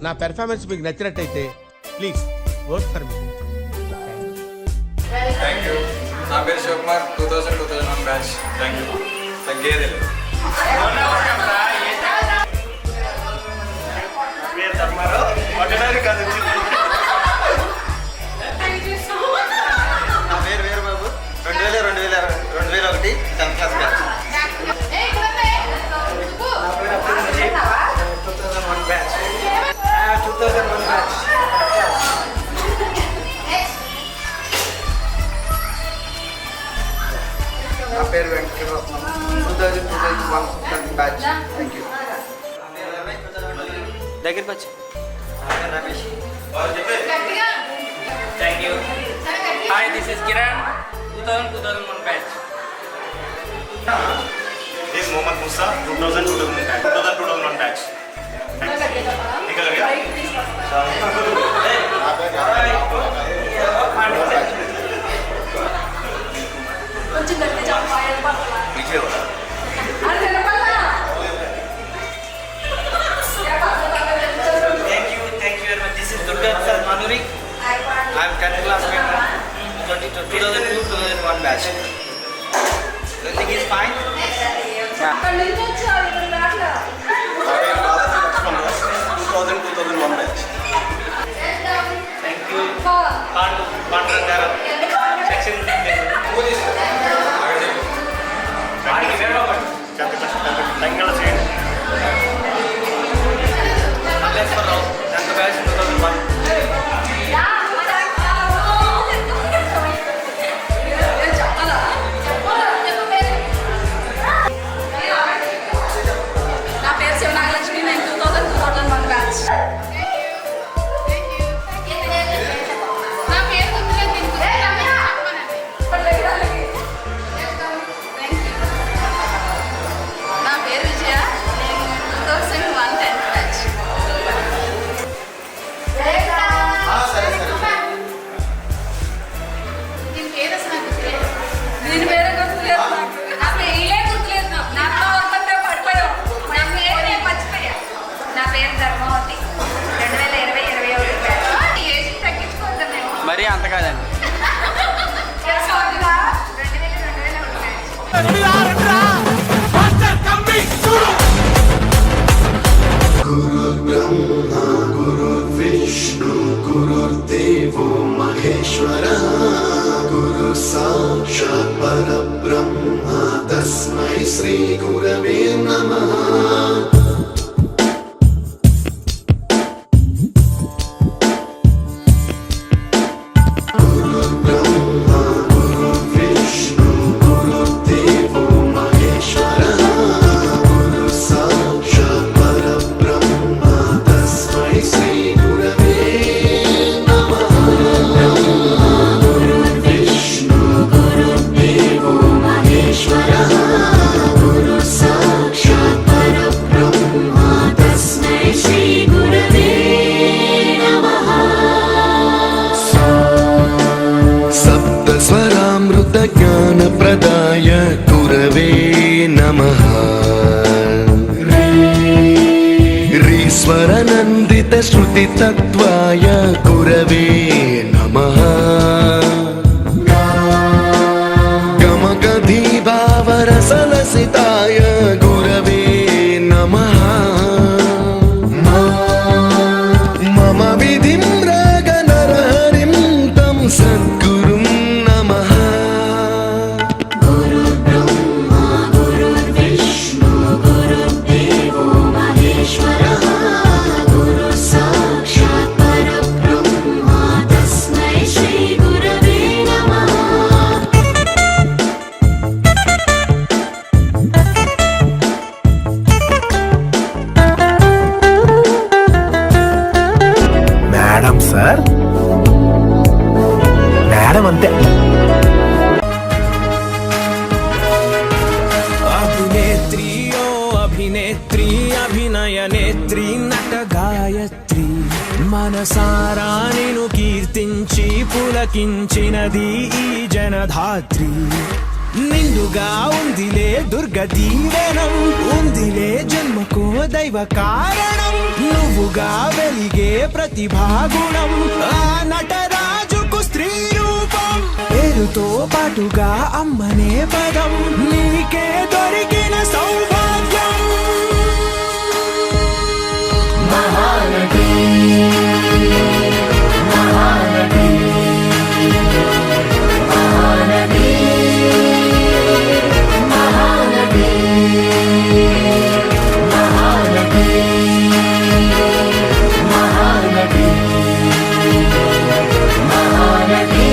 నా పెర్ఫార్మెన్స్ మీకు నచ్చినట్టయితే please vote for me. Thank you. నా పేరు శివకుమార్, 2001 బ్యాచ్. Thank you. తగ్గేది నా పేరు Veerababu, 2001 10th class batch. Batch 2001 batch. నా పేరు వెంకటరత్నం, 2001 బ్యాచ్. Thank you. దగ్గరికి వచ్చి Ramesh. Thank you. Hi, this is Kiran, 2001 batch. This is Mohammad Musa, 2001 batch. निकल गया? पीछे हो रहा. Thank you very much. This is Durga Prasad Manuri. I am 10th class member, 2002-2001 batch. Everything is fine? Yeah. 2001 batch. Thank you. Pandra section. Tenggal sih. Let's go. 10th batch 2001. నా పేరు శివనాగలక్ష్మి, నేను 2001 batch. నా పేరు నా పేరు విజయ, నేను 2001 10th batch. దీని పేరు అసలు నాకు గుర్తులేదు. దీని పేరు గుర్తులేదు నాకు. అసలు ఇలే గుర్తులేదు నాకు. నాతో అంతా పడిపోయావు. నా పేరు నేను మర్చిపోయా. నా పేరు ధర్మవతి, 2020-21 బ్యాచ్. ఈ ఏజ్ తగ్గించుకోవద్దాం మేము. మరీ అంత కాదండి. 2001 బ్యాచ్. गुरुर्ब्रह्मा गुरुर्विष्णु गुरुर्देवो महेश्वरः गुरुः साक्षात् परब्रह्मा तस्मै श्री गुरवे नमः. गुरुर्ब्रह्मा गुरुर्विष्णु गुरुर्देवो महेश्वरः गुरुः साक्षात् परब्रह्मा तस्मै श्री गुरवे नमः. गुरुर्विष्णु गुरुर्देवो महेश्वरः गुरुः साक्षात् परब्रह्मा तस्मै श्री गुरवे नमः. सप्तस्वरामृतज्ञानप्रदाय गुरवे नमः. रीश्वरनन्दितश्रुतितत्त्वाय गुरवे नमः. गमगधीभावरसलसिताय गुरवे नमः. मम विधिं रागनरहरिं तं सद्गुरुं नमः. गुरुर्ब्रह्मा गुरुर्विष्णु गुरुर्देवो महेश्वरः गुरुः साक्षात् परब्रह्मा तस्मै श्री गुरवे नमः. మేడం సార్, మేడం అంతే. अभिनेत्री ओ अभिनेत्री अभिनय नेत्री नट गायत्री మనసారా నిన్ను కీర్తించి పులకించినది ఈ జనధాత్రి నిండుగా ఉందిలే దుర్గ దీవెనం, ఉందిలే జన్మకో దైవ కారణం, నువ్వుగా వెలిగే ప్రతిభాగుణం, ఆ నటరాజుకు స్త్రీ రూపం, పేరుతో పాటుగా అమ్మనే పదం, నీకే దొరికిన సౌభాగ్యం. మహానటి మహానటి మహానటి మహానటి మహానటి మహానటి మహానటి.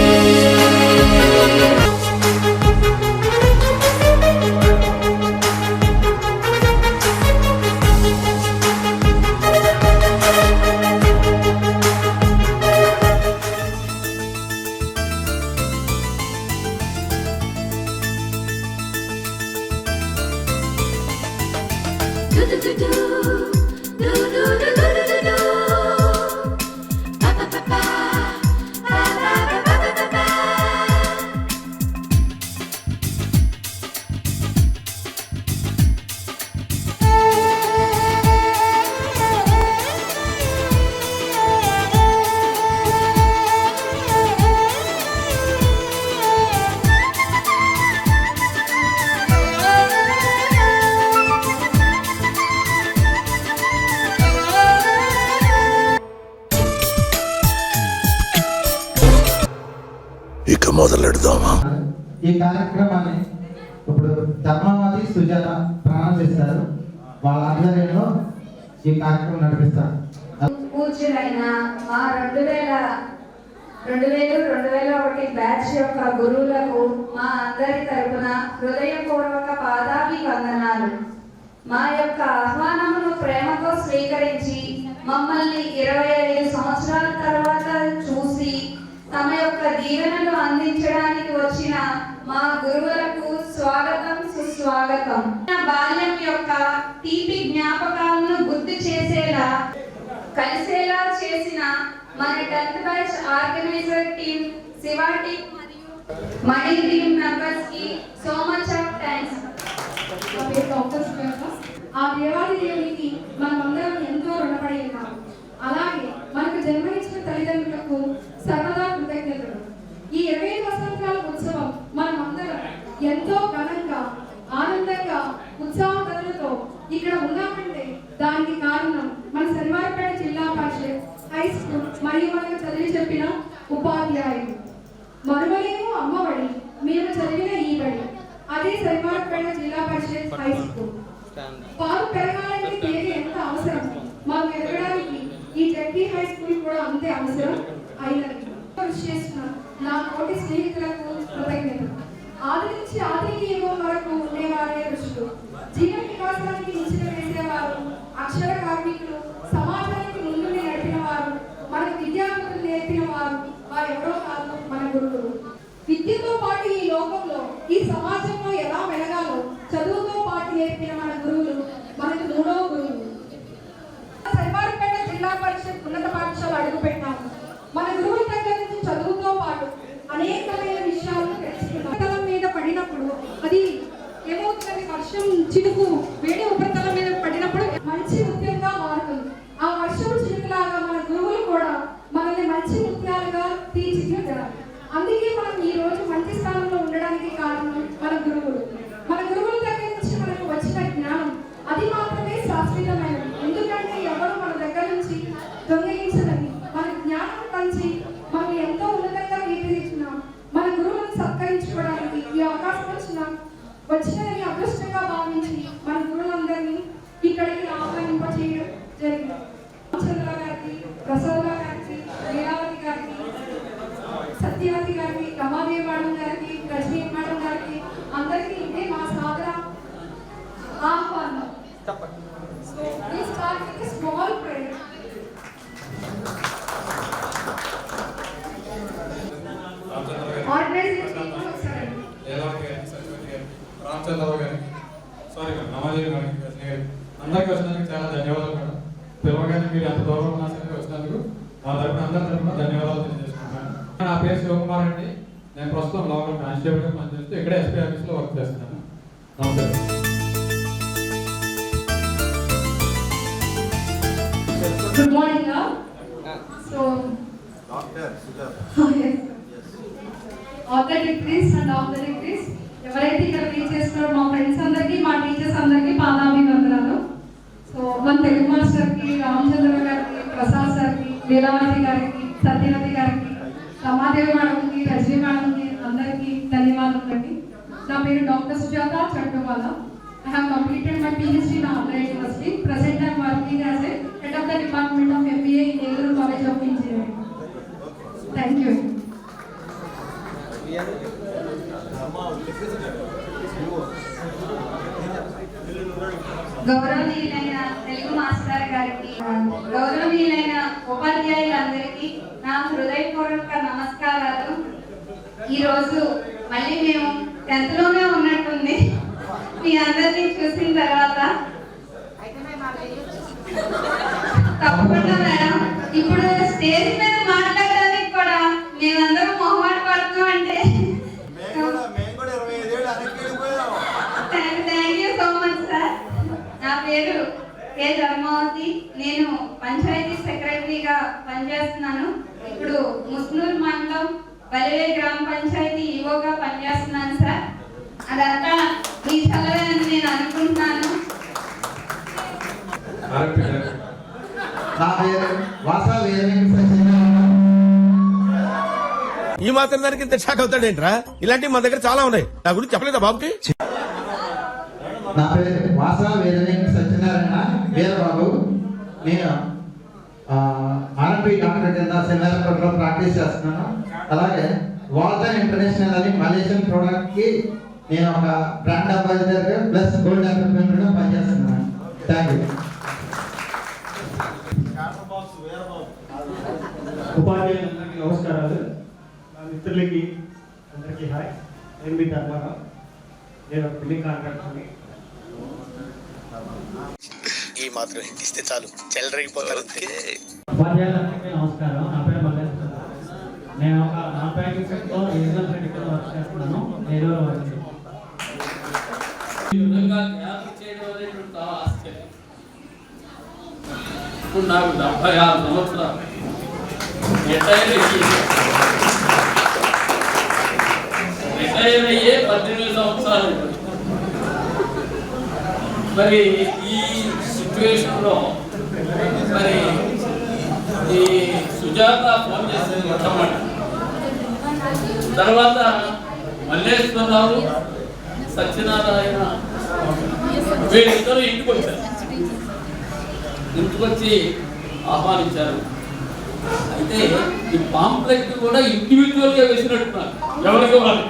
ఇక మొదలెడదామా? ఈ కార్యక్రమాన్ని ఇప్పుడు ధర్మవతి సుజాత ప్రాణం చేస్తారు. వాళ్ళ ఆధ్వర్యంలో ఈ కార్యక్రమం నడిపిస్తారు. పూజ్యులైన మా 2000-2001 బ్యాచ్ యొక్క గురువులకు మా అందరి తరపున హృదయపూర్వక పాదాభివందనాలు. మా యొక్క ఆహ్వానమును ప్రేమతో స్వీకరించి మమ్మల్ని 25 సంవత్సరాల తర్వాత చూసి తమ యొక్క దీవెనలు అందించడానికి వచ్చిన మా గురువులకు స్వాగతం సుస్వాగతం. నా బాల్యం యొక్క తీపి జ్ఞాపకాలను గుర్తు చేసేలా కలిసేలా చేసిన మన 10th batch organizer team, Shiva team మరియు మణి టీమ్ మెంబర్స్ కి సో మచ్ ఆఫ్ థాంక్స్. ఆ దేవాది దేవునికి మనమందరం ఎంతో రుణపడి ఉన్నాం. అలాగే మనకు జన్మనిచ్చిన తల్లిదండ్రులకు సర్వదా కృతజ్ఞతలు. ఈ 25 వసంతాల ఉత్సవం మనమందరం ఎంతో ఘనంగా, ఆనందంగా, ఉత్సాహకరలతో ఇక్కడ ఉన్నామంటే దానికి కారణం మన శనివారపేట జిల్లా పరిషత్ హై స్కూల్ మరియు మనకు చదివి చెప్పిన ఉపాధ్యాయులు. మరువలేము అమ్మఒడి మేము చదివిన ఈ బడి, అదే శనివారపేట జిల్లా పరిషత్ హై స్కూల్. పాలు పెరగాలంటే తేనె ఎంత అవసరం, మాకు ఎదగడానికి ఈ జడ్పీ హై స్కూల్ కూడా అంతే అవసరం అయినది. కృషి చేసిన నా తోటి స్నేహితులకు కృతజ్ఞతలు. ఆది నుంచి ఆధునిక యుగం వరకు ఉండేవారే ఋషులు, జీవన వికాసానికి నిచ్చెన వేసేవారు, అక్షర కార్మికులు, సమాజానికి ముందుని నడిపిన వారు, మనకు విద్యార్థులు నేర్పిన వారు వారెవరో కాదు, మన గురువులు. విద్యతో పాటు ఈ లోకంలో, ఈ సమాజంలో ఎలా వెలగాలో చదువుతో పాటు నేర్పిన మన గురువులు మనకు 3వ గురువు. శనివారపేట జిల్లా పరిషత్ ఉన్నత పాఠశాల అడుగుపెట్టాము. మన గురువుల దగ్గర నుంచి చదువుతో పాటు అనేకమైన విషయాలను తెలుసుకున్నాం. మీద పడినప్పుడు అది ఏమవుతుంది, వర్షం చినుకు వేడి ఉపరితలం మీద పడినప్పుడు మంచి ముత్యంగా మారుతుంది. ఆ వర్షం చినుకులాగా మన గురువులు కూడా మనల్ని మంచి ముత్యాలుగా తీర్చిదిద్దారు. అందుకే మనం ఈ రోజు మంచి స్థానంలో ఉండడానికి కారణం మన గురువులు. మన గురువుల దగ్గర నుంచి మనకు వచ్చిన జ్ఞానం అది మాత్రమే శాశ్వతమైనది. ఎందుకంటే ఎవరు మన దగ్గర నుంచి దొంగిలించదని మన జ్ఞానం పంచి మనం ఎంతో ఉన్నతంగా తీర్చిదిద్దున్నాం. మన గురువులను సత్కరించుకోవడానికి ఈ అవకాశం వచ్చినదని అదృష్టంగా భావించి మన గురువులందరినీ ఇక్కడికి ఆహ్వానింపజేయడం జరిగింది. చంద్ర గారికి, ప్రసాద్ గారికి, లీలావతి గారికి, సత్యవతి గారికి, రమాదేవి మేడం గారికి, రజనీ మేడం గారికి అందరికీ ఇదే మా సాదర ఆహ్వానం. So we start with a small prayer. Ramachandra Rao గారికి, సారీ మేడం, నమాదేవి గారికి, అందరికీ వచ్చినందుకు చాలా ధన్యవాదాలు మేడం. పిలవగానే మీరు ఎంత దూరం ఉన్నా సరే వచ్చినందుకు మా తరపున అందరి తరపున ధన్యవాదాలు తెలియజేసుకుంటున్నాను. నా పేరు శివకుమార్ అండి. నేను ప్రస్తుతం లోకల్ కానిస్టేబుల్గా పనిచేస్తూ ఇక్కడే ఎస్పీ ఆఫీస్లో వర్క్ చేస్తున్నాను. నమస్తే. Good morning, all. So, all the degrees and all the degrees, ఎవరైతే ఇక్కడ రీచ్ చేస్తున్నారో మా ఫ్రెండ్స్ అందరికీ, మా టీచర్స్ అందరికీ పాదాభివందనాలు. సో మన తెలుగు మాస్టర్కి, రామచంద్ర గారికి, ప్రసాద్ సార్కి, లీలావతి గారికి, సత్యవతి గారికి, రమాదేవి మేడంకి, రజనీ మేడంకి అందరికీ ధన్యవాదాలండి. నా పేరు doctor Sujatha Chattuvala. I have completed my PhD in Andhra University. Present I am working as a head of the Department of MBA in Negru College of Engineering. Thank you. గౌరవనీయులైన తెలుగు మాస్టర్ గారికి, గౌరవనీయులైన ఉపాధ్యాయులందరికీ నా హృదయపూర్వక నమస్కారాలు. ఈరోజు మళ్ళీ మేము 10th లోనే ఉన్నట్టుంది మీ అందరినీ చూసిన తర్వాత. తప్పకుండా మేడం, ఇప్పుడు స్టేజ్ మీద మాట్లాడడానికి కూడా మేమందరం మొహమాట పడుతున్నాం అంటే thank you so much sir. నా పేరు కే ధర్మావతి. నేను పంచాయతీ సెక్రటరీగా పనిచేస్తున్నాను. ఇప్పుడు ముస్నూర్ మండలం బలివే గ్రామ పంచాయతీ ఈవోగా పనిచేస్తున్నాను సార్. అదంతా మీ చలవే అని నేను అనుకుంటున్నాను. నా పేరు వాసా వేదవేంకట సత్యనారాయణ. ఈ మాత్రం దానికి ఇంత షాక్ అవుతాడేంట్రా? ఇలాంటివి మన దగ్గర చాలా ఉన్నాయి. నా గురించి చెప్పలేదా బాబుకి? నా పేరు వాసా వేదవేంకట సత్యనారాయణ వీరబాబు. నేను ఆర్ఎంపీ డాక్టర్ కింద సెమినార్లో ప్రాక్టీస్ చేస్తున్నాను. అలాగే వాల్టన్ ఇంటర్నేషనల్ అని మలేషియన్ ప్రోడక్ట్ కి నేను ఒక brand ambassador plus gold entrepreneur పనిచేస్తున్నాను. Thank you. ఉపాధ్యాయులందరికీ నమస్కారాలు. నా మిత్రులకి అందరికీ హాయ్. నేను మీ ధర్మారావు. నేను ఒక బిల్డింగ్ కాంట్రాక్టర్ని. ఈ మాత్రం ఇస్తే చాలు చెల్లరగిపోతారు. ఉపాధ్యాయులందరికీ నమస్కారం. నా పేరు మల్లేష్. నేను ఒక నాన్ బ్యాంకింగ్ సెక్టర్లో రీజనల్ హెడ్ కింద వర్క్ చేస్తున్నాను. ఏలూరులో వర్క్ చేస్తున్నాను. ఈ విధంగా జ్ఞానం చేయడం అనేది చాలా ఆశ్చర్యం. ఇప్పుడు నాకు 76 సంవత్సరాలు. రిటైర్ అయ్యే 18 సంవత్సరాలు. మరి ఈ సిచ్యువేషన్లో మరి ఈ సుజాత ఫోన్ చేసింది మొట్టమొదటి. తర్వాత మల్లేశ్వరరావు, సత్యనారాయణ వీళ్ళిద్దరూ ఇంటికి వచ్చారు. ఇంటికి వచ్చి ఆహ్వానించారు. అయితే ఈ పాంప్లెట్ కూడా ఇండివిజువల్గా వేసినట్టున్నారు. ఎవరికి వాళ్ళు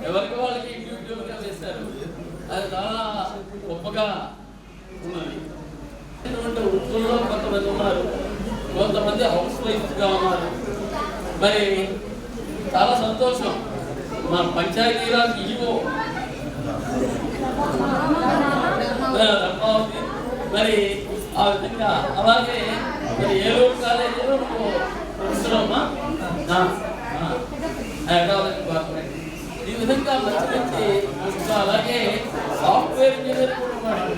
ఎవరికి వాళ్ళకి ఇండివిజువల్గా వేశారు. అది చాలా గొప్పగా ఉన్నది. వృత్తుల్లో కొంతమంది ఉన్నారు, కొంతమంది హౌస్ వైఫ్గా ఉన్నారు. మరి చాలా సంతోషం. మా పంచాయతీరాజ్ ఈవో మరి ఆ విధంగా, అలాగే మరి ఏలూరు కాలేజీలో నువ్వు ప్రొఫెసరమ్మా, ఈ విధంగా మంచి మంచి, అలాగే సాఫ్ట్వేర్ ఇంజనీర్ కూడా ఉన్నాడు.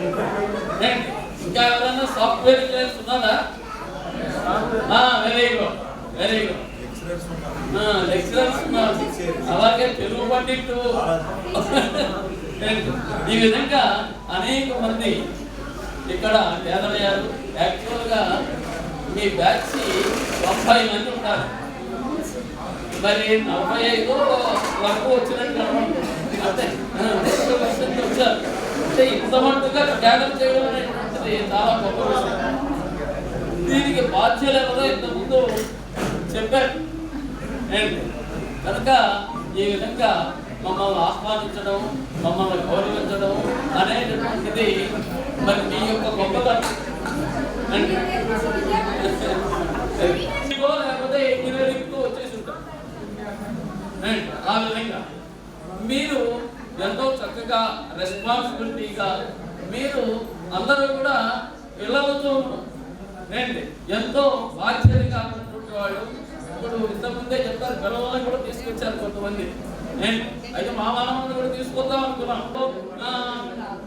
ఇంకా ఎవరైనా సాఫ్ట్వేర్ ఇంజనీర్స్ ఉన్నారా? Very good, very good. Lecturers ఉన్నారు. అలాగే తెలుగు పండిట్టు. ఈ విధంగా అనేక మంది ఇక్కడ పేదలయ్యారు. యాక్చువల్గా మీ బ్యాచ్ 90 మంది ఉంటారు. మరి 45 వరకు వచ్చినట్టు అంటే వచ్చారు. అంటే ఇంతమందిగా త్యాగం చేయడం అనేటువంటిది చాలా గొప్ప విషయం. దీనికి బాధ్యులు ఎవరో ఇంతకుముందు చెప్పారు. కనుక ఈ విధంగా మమ్మల్ని ఆహ్వానించడం, మమ్మల్ని గౌరవించడం అనేటటువంటిది మరి మీ యొక్క గొప్పతనం. లేకపోతే ఇంజనీరింగ్తో వచ్చేసి ఉంటాం. ఆ విధంగా మీరు ఎంతో చక్కగా రెస్పాన్సిబిలిటీగా మీరు అందరూ కూడా పిల్లలతో ఏంటి ఎంతో బాధ్యతగా ఉన్నటువంటి వాళ్ళు ఇప్పుడు ఇంతకుముందే చెప్తారు పిల్లల్ని కూడా తీసుకొచ్చారు కొంతమంది. అయితే మా మనల్ని కూడా తీసుకొద్దాం అనుకున్నాం.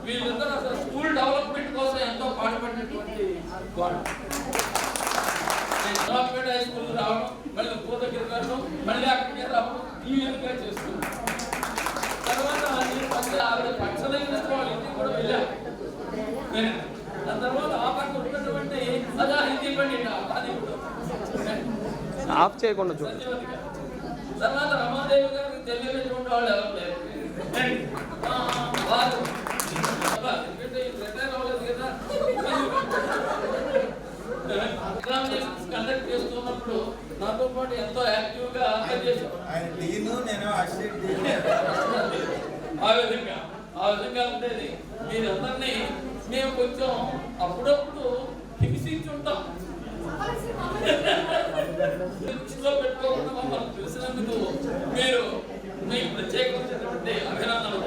వీళ్ళందరూ అసలు స్కూల్ డెవలప్మెంట్ కోసం ఎంతో పాటుపడినటువంటి వాళ్ళు. డెవలప్మెంట్ హై స్కూల్ రావడం, మళ్ళీ పూత దగ్గరికి వెళ్ళడం, మళ్ళీ అక్కడికి రావడం, ఈ విధంగా చేస్తున్నాం. తర్వాత ఆవిడ పక్షదైన వాళ్ళ ఇంటికి కూడా వెళ్ళాం. దాని తర్వాత ఆ పక్క ఉన్నటువంటి అదా హిందీ పండిట్ అది కూడా ఆఫ్ చేయకుండా చూడండి. తర్వాత రమాదేవి గారికి తెలియనటువంటి వాళ్ళు ఎవరు లేరు. వారు రిటైర్ అవ్వలేదు కదా, ఎగ్జామినేషన్స్ కండక్ట్ చేస్తున్నప్పుడు నాతో పాటు ఎంతో యాక్టివ్ గా పనిచేశారు. ఆ విధంగా ఉండేది. మీరందరినీ మేము కొంచెం అప్పుడప్పుడు హింసించుంటాం. దృష్టిలో పెట్టుకోకుండా మమ్మల్ని తెలిసినందుకు మీరు మీకు ప్రత్యేకమైనటువంటి అభినందనలు.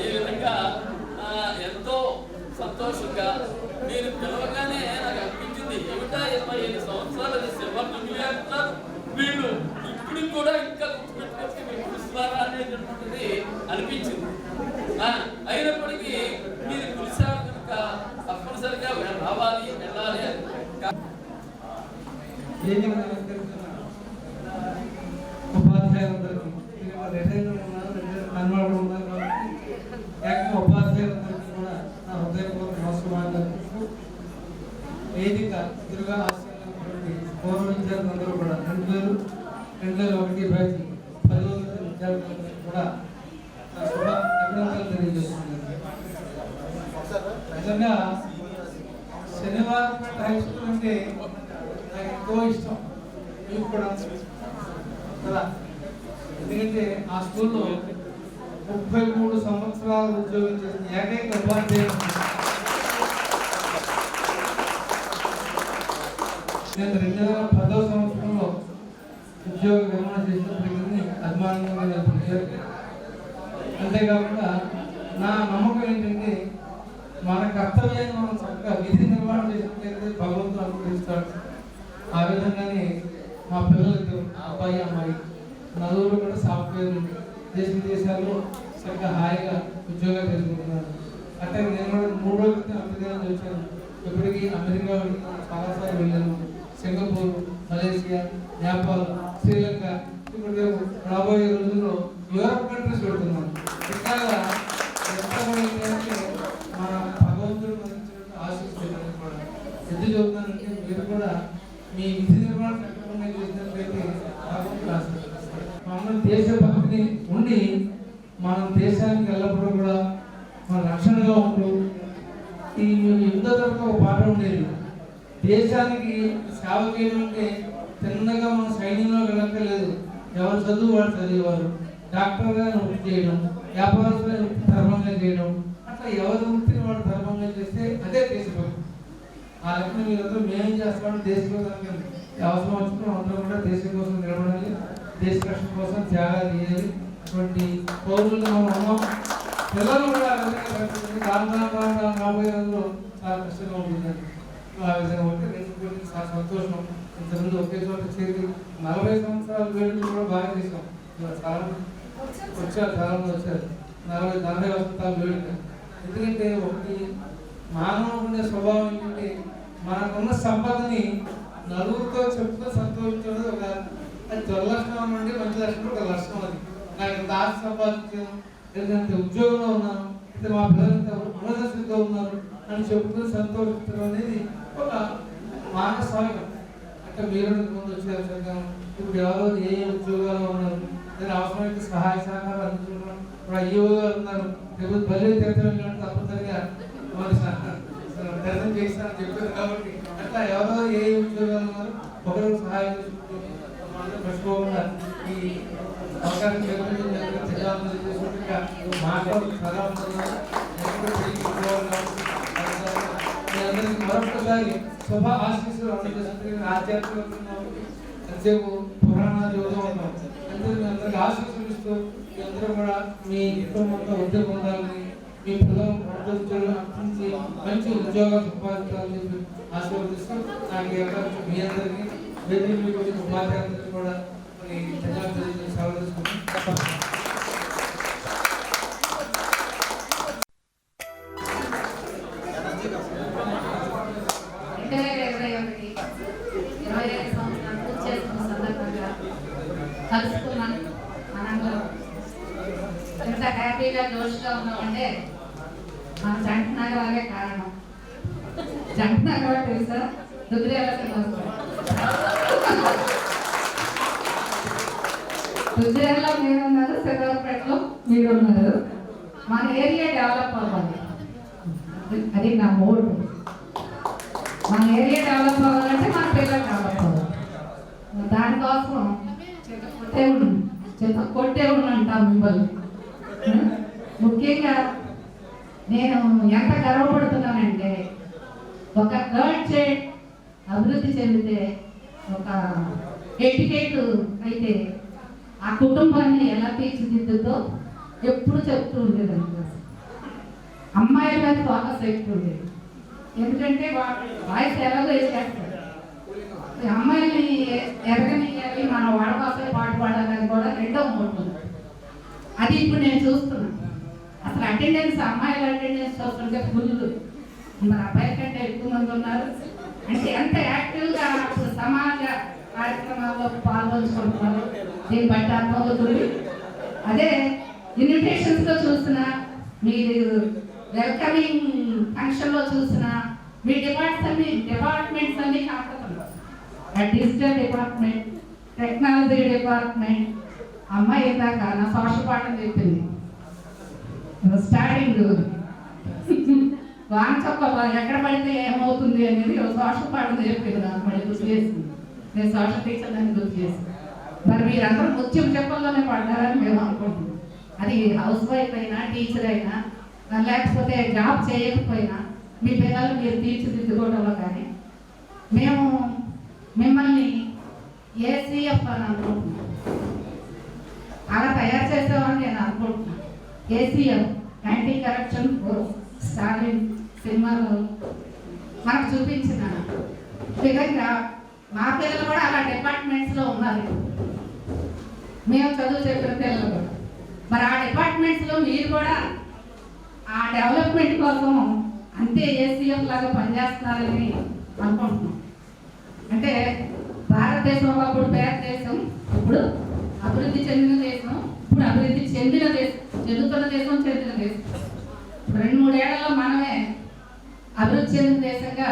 ఈ విధంగా ఎంతో సంతోషంగా మీరు పిలవగానే నాకు అనిపించింది, ఏమిటా 25 సంవత్సరాలు శివర్ణున్నారు వీళ్ళు ఇప్పుడు కూడా ఇంకా గుర్తుపెట్టుకొచ్చి మీరు పిలుస్తున్నారా అనేటటువంటిది అనిపించింది. అయినప్పటికీ మీరు పిలిచారు కనుక తప్పనిసరిగా రావాలి, వెళ్ళాలి అని. ఉపాధ్యాయులందరికీ కన్వడం ఉన్నారు కాబట్టి ఏకంగా ఉపాధ్యాయులందరికీ కూడా నా హృదయపూర్వక నమస్కారాలు. వేదిక ఎదురుగా ఆశీర్వదించినటువంటి పూర్వ విద్యార్థులందరూ కూడా 2001 బ్యాచ్ 10వ విద్యార్థులందరికీ కూడా శుభ అభినందనలు తెలియజేస్తున్నాను. నిజంగా శనివారం హై స్కూల్ అంటే నాకు ఎంతో ఇష్టం. మీకు కూడా కదా, ఎందుకంటే ఆ స్కూల్లో 33 సంవత్సరాలు ఉద్యోగం చేసిన ఏకైక ఉపాధ్యాయులు నేను. 2010వ సంవత్సరంలో ఉద్యోగ విరమణ చేసినప్పటికీ అభిమానంగా నిలిపించారు. అంతేకాకుండా నా నమ్మకం ఏంటంటే మన కర్తవ్యాన్ని మనం చక్కగా విధి నిర్వహణ చేసినట్లయితే భగవంతుడు అనుగ్రహిస్తాడు. ఆ విధంగానే మా పిల్లలకి అబ్బాయి అమ్మాయి నలుగురు కూడా సాఫ్ట్వేర్ దేశ విదేశాల్లో చక్కగా హాయిగా ఉద్యోగాలు చేసుకుంటున్నారు. అంటే నేను కూడా 3 రోజుల క్రితం అమెరికా వచ్చాను. ఇప్పటికీ అమెరికా చాలాసార్లు వెళ్ళాను. సింగపూర్, మలేషియా, నేపాల్, శ్రీలంక, ఇప్పుడు రాబోయే రోజుల్లో యూరప్ కంట్రీస్ పెడుతున్నాను. ఇట్లాగా ఎంతమంది మన భగవంతుడు ఆశిస్తున్నాను కూడా. ఎందుకు చెబుతున్నానంటే మీరు కూడా మీ విధి నిర్మాణం చక్కగా చేసినట్లయితే భగవంతుడు ఆశిస్తారు. మమ్మల్ని దేశభక్తిని ఉండి మనం దేశానికి ఎల్లప్పుడూ కూడా మన రక్షణగా ఉంటూ ఈ యుద్ధ తరపు ఒక పాట ఉండేది. దేశానికి సేవ చేయడం అంటే చిన్నగా మన సైన్యంలో వెళ్ళక్కర్లేదు. ఎవరు చదువు వాడు చదివేవారు, డాక్టర్గా వృత్తి చేయడం, వ్యాపారస్తుగా వృత్తి ధర్మంగా చేయడం, అట్లా ఎవరి వృత్తిని వాడు ధర్మంగా చేస్తే అదే దేశభక్తి. ఆ లెక్కన మీరందరూ మేమేం చేస్తామని దేశ కోసం అవసరం వచ్చిన అందరూ కూడా దేశం కోసం నిలబడాలి, దేశ రక్షణ కోసం త్యాగాలు చేయాలి. అటువంటి పౌరులు మనం ఉన్నాం. పిల్లలు కూడా రాబోయే రోజుల్లో చాలా కష్టంగా ఉంటుందండి. ఆ విధంగా ఉంటే రెండు చాలా సంతోషం. ఇంతకుముందు ఒకే చోట చేరి 40 సంవత్సరాల వేడుకలు కూడా బాగా చేసాం. చాలా వచ్చారు, చాలా మంది వచ్చారు. 40 వసంతాల వేడుక. ఎందుకంటే ఒకటి మానవుడు ఉండే స్వభావం ఏంటంటే మనకున్న సంపదని నలుగురితో చెప్తూ సంతోషించడం ఒక అది దుర్లక్షణం నుండి మంచి లక్షణం ఒక లక్షణం. అది నాకు ఇంత ఆస్తి సంపాదించాను, లేదంటే ఉద్యోగంలో ఉన్నాను, అయితే మా పిల్లలంతా ఉన్నదశతో ఉన్నారు అని చెప్తూ సంతోషించడం అనేది ఒక మానసాయం. అంటే మీరు ముందు వచ్చారు సంఘం. ఇప్పుడు ఎవరో ఏ ఉద్యోగాలు ఉన్నారు, లేదా అవసరమైతే సహాయ సహకారాలు అందించుకున్నాం. ఇప్పుడు అయ్యో గారు ఉన్నారు, రేపు బల్లి తీర్థం తప్పనిసరిగా దర్శనం చేస్తానని చెప్పారు. కాబట్టి అట్లా ఎవరో ఏ ఉద్యోగాలు ఉన్నారు ఒకరు సహాయం మర్చిపోకుండా ఈ అవకాశం మరొకసారి శుభ ఆశీస్సులు ఆధ్యాత్మిక పురాణాలు చదువుతూ ఉన్నాం. అందరికీ ఆశీస్సులు ఆశిస్తూ అందరూ కూడా మీ కుటుంబంతో ఉద్యోగం పొందాలని మీ పిల్లలు అర్థించి మంచి ఉద్యోగాలు సంపాదించాలని చెప్పి ఆశీర్వదిస్తూ నాకు ఈ అవకాశం మీ అందరికీ వేదికలకు వచ్చిన ఉపాధ్యాయులందరికీ కూడా ధన్యవాదాలు సెలవు తీసుకుంటాం. 25 సంవత్సరాలు పూర్తి చేసుకున్న సందర్భంగా కలుసుకున్నాను. మనందరం ఎంత హ్యాపీగా జోష్గా ఉన్నామంటే మన జంట నగరాలే కారణం. జంట నగరాలు తెలుసా? రుద్రేలో మీరున్నారు, సిద్ధార్థపేటలో మీరున్నారు. మన ఏరియా డెవలప్ అవ్వాలి, అది నా మోడ్. మన ఏరియా డెవలప్ అవ్వాలంటే మన పిల్లలు డెవలప్ అవ్వాలి. దానికోసం కొట్టే అంటాం మిమ్మల్ని. ముఖ్యంగా నేను ఎంత గర్వపడుతున్నానంటే, ఒక థర్డ్ చైల్డ్ అభివృద్ధి చెందితే, ఒక ఎడ్యుకేట్ అయితే ఆ కుటుంబాన్ని ఎలా తీర్చిదిద్దుతో ఎప్పుడు చెప్తూ ఉండేదాన్ని. అమ్మాయిల మీద ఫోకస్ ఎక్కువ ఉండేది. ఎందుకంటే వాయిస్ ఎలాగో వేసేస్తారు. అమ్మాయిని ఎరగనియాలి, మన వాడ కోసం పాటు పాడాలని కూడా రెండో మోటు. అది ఇప్పుడు నేను చూస్తున్నాను. అసలు అటెండెన్స్, అమ్మాయిల అటెండెన్స్ చూస్తుంటే ఫుల్, మరి అబ్బాయిల కంటే ఎక్కువ మంది ఉన్నారు. అంటే ఎంత యాక్టివ్గా అప్పుడు సమాజ కార్యక్రమాల్లో పాల్గొంటున్నారు, దీన్ని బట్టి అర్థమవుతుంది. అదే ఇన్విటేషన్స్లో చూసిన, మీరు వెల్కమింగ్ ఫంక్షన్లో చూసిన, మీ డిపార్ట్మెంట్స్ అన్నీ కాకపోతున్నారు. Digital department, technology department. అమ్మాయి ఇందాక నా సోషల్ పాఠం చెప్పింది. స్టార్టింగ్ వాంచొక్క ఎక్కడ పడితే ఏమవుతుంది అనేది సోషల్ పాఠం చెప్పింది. నాకు మళ్ళీ గుర్తు చేసింది. నేను సోషల్ టీచర్ అని గుర్తు చేసింది. మరి మీరందరూ ముత్యం చెప్పల్లోనే పడ్డారని మేము అనుకుంటున్నాం. అది హౌస్ వైఫ్ అయినా, టీచర్ అయినా, లేకపోతే జాబ్ చేయకపోయినా మీ పిల్లలు మీరు తీర్చిదిద్దుకోవడంలో కానీ మేము మిమ్మల్ని ఏసీఎఫ్ అని అనుకుంటున్నాం. అలా తయారు చేసామని నేను అనుకుంటున్నాను. ACF, anti corruption force, Stalin సినిమాలో మనకు చూపించిన విధంగా మా పిల్లలు కూడా అలా డిపార్ట్మెంట్స్లో ఉన్నారు. మేము చదువు చెప్పిన పిల్లలు కూడా మరి ఆ డిపార్ట్మెంట్స్లో మీరు కూడా ఆ డెవలప్మెంట్ కోసం అంతే ఏసీఎఫ్ లాగా పనిచేస్తున్నారని అనుకుంటున్నాం. అంటే భారతదేశం ఒకప్పుడు పేద దేశం, ఇప్పుడు అభివృద్ధి చెందిన దేశం, ఇప్పుడు అభివృద్ధి చెందిన దేశం, చెందుతున్న దేశం, చెందిన దేశం. 2-3 ఏళ్లలో మనమే అభివృద్ధి చెందిన దేశంగా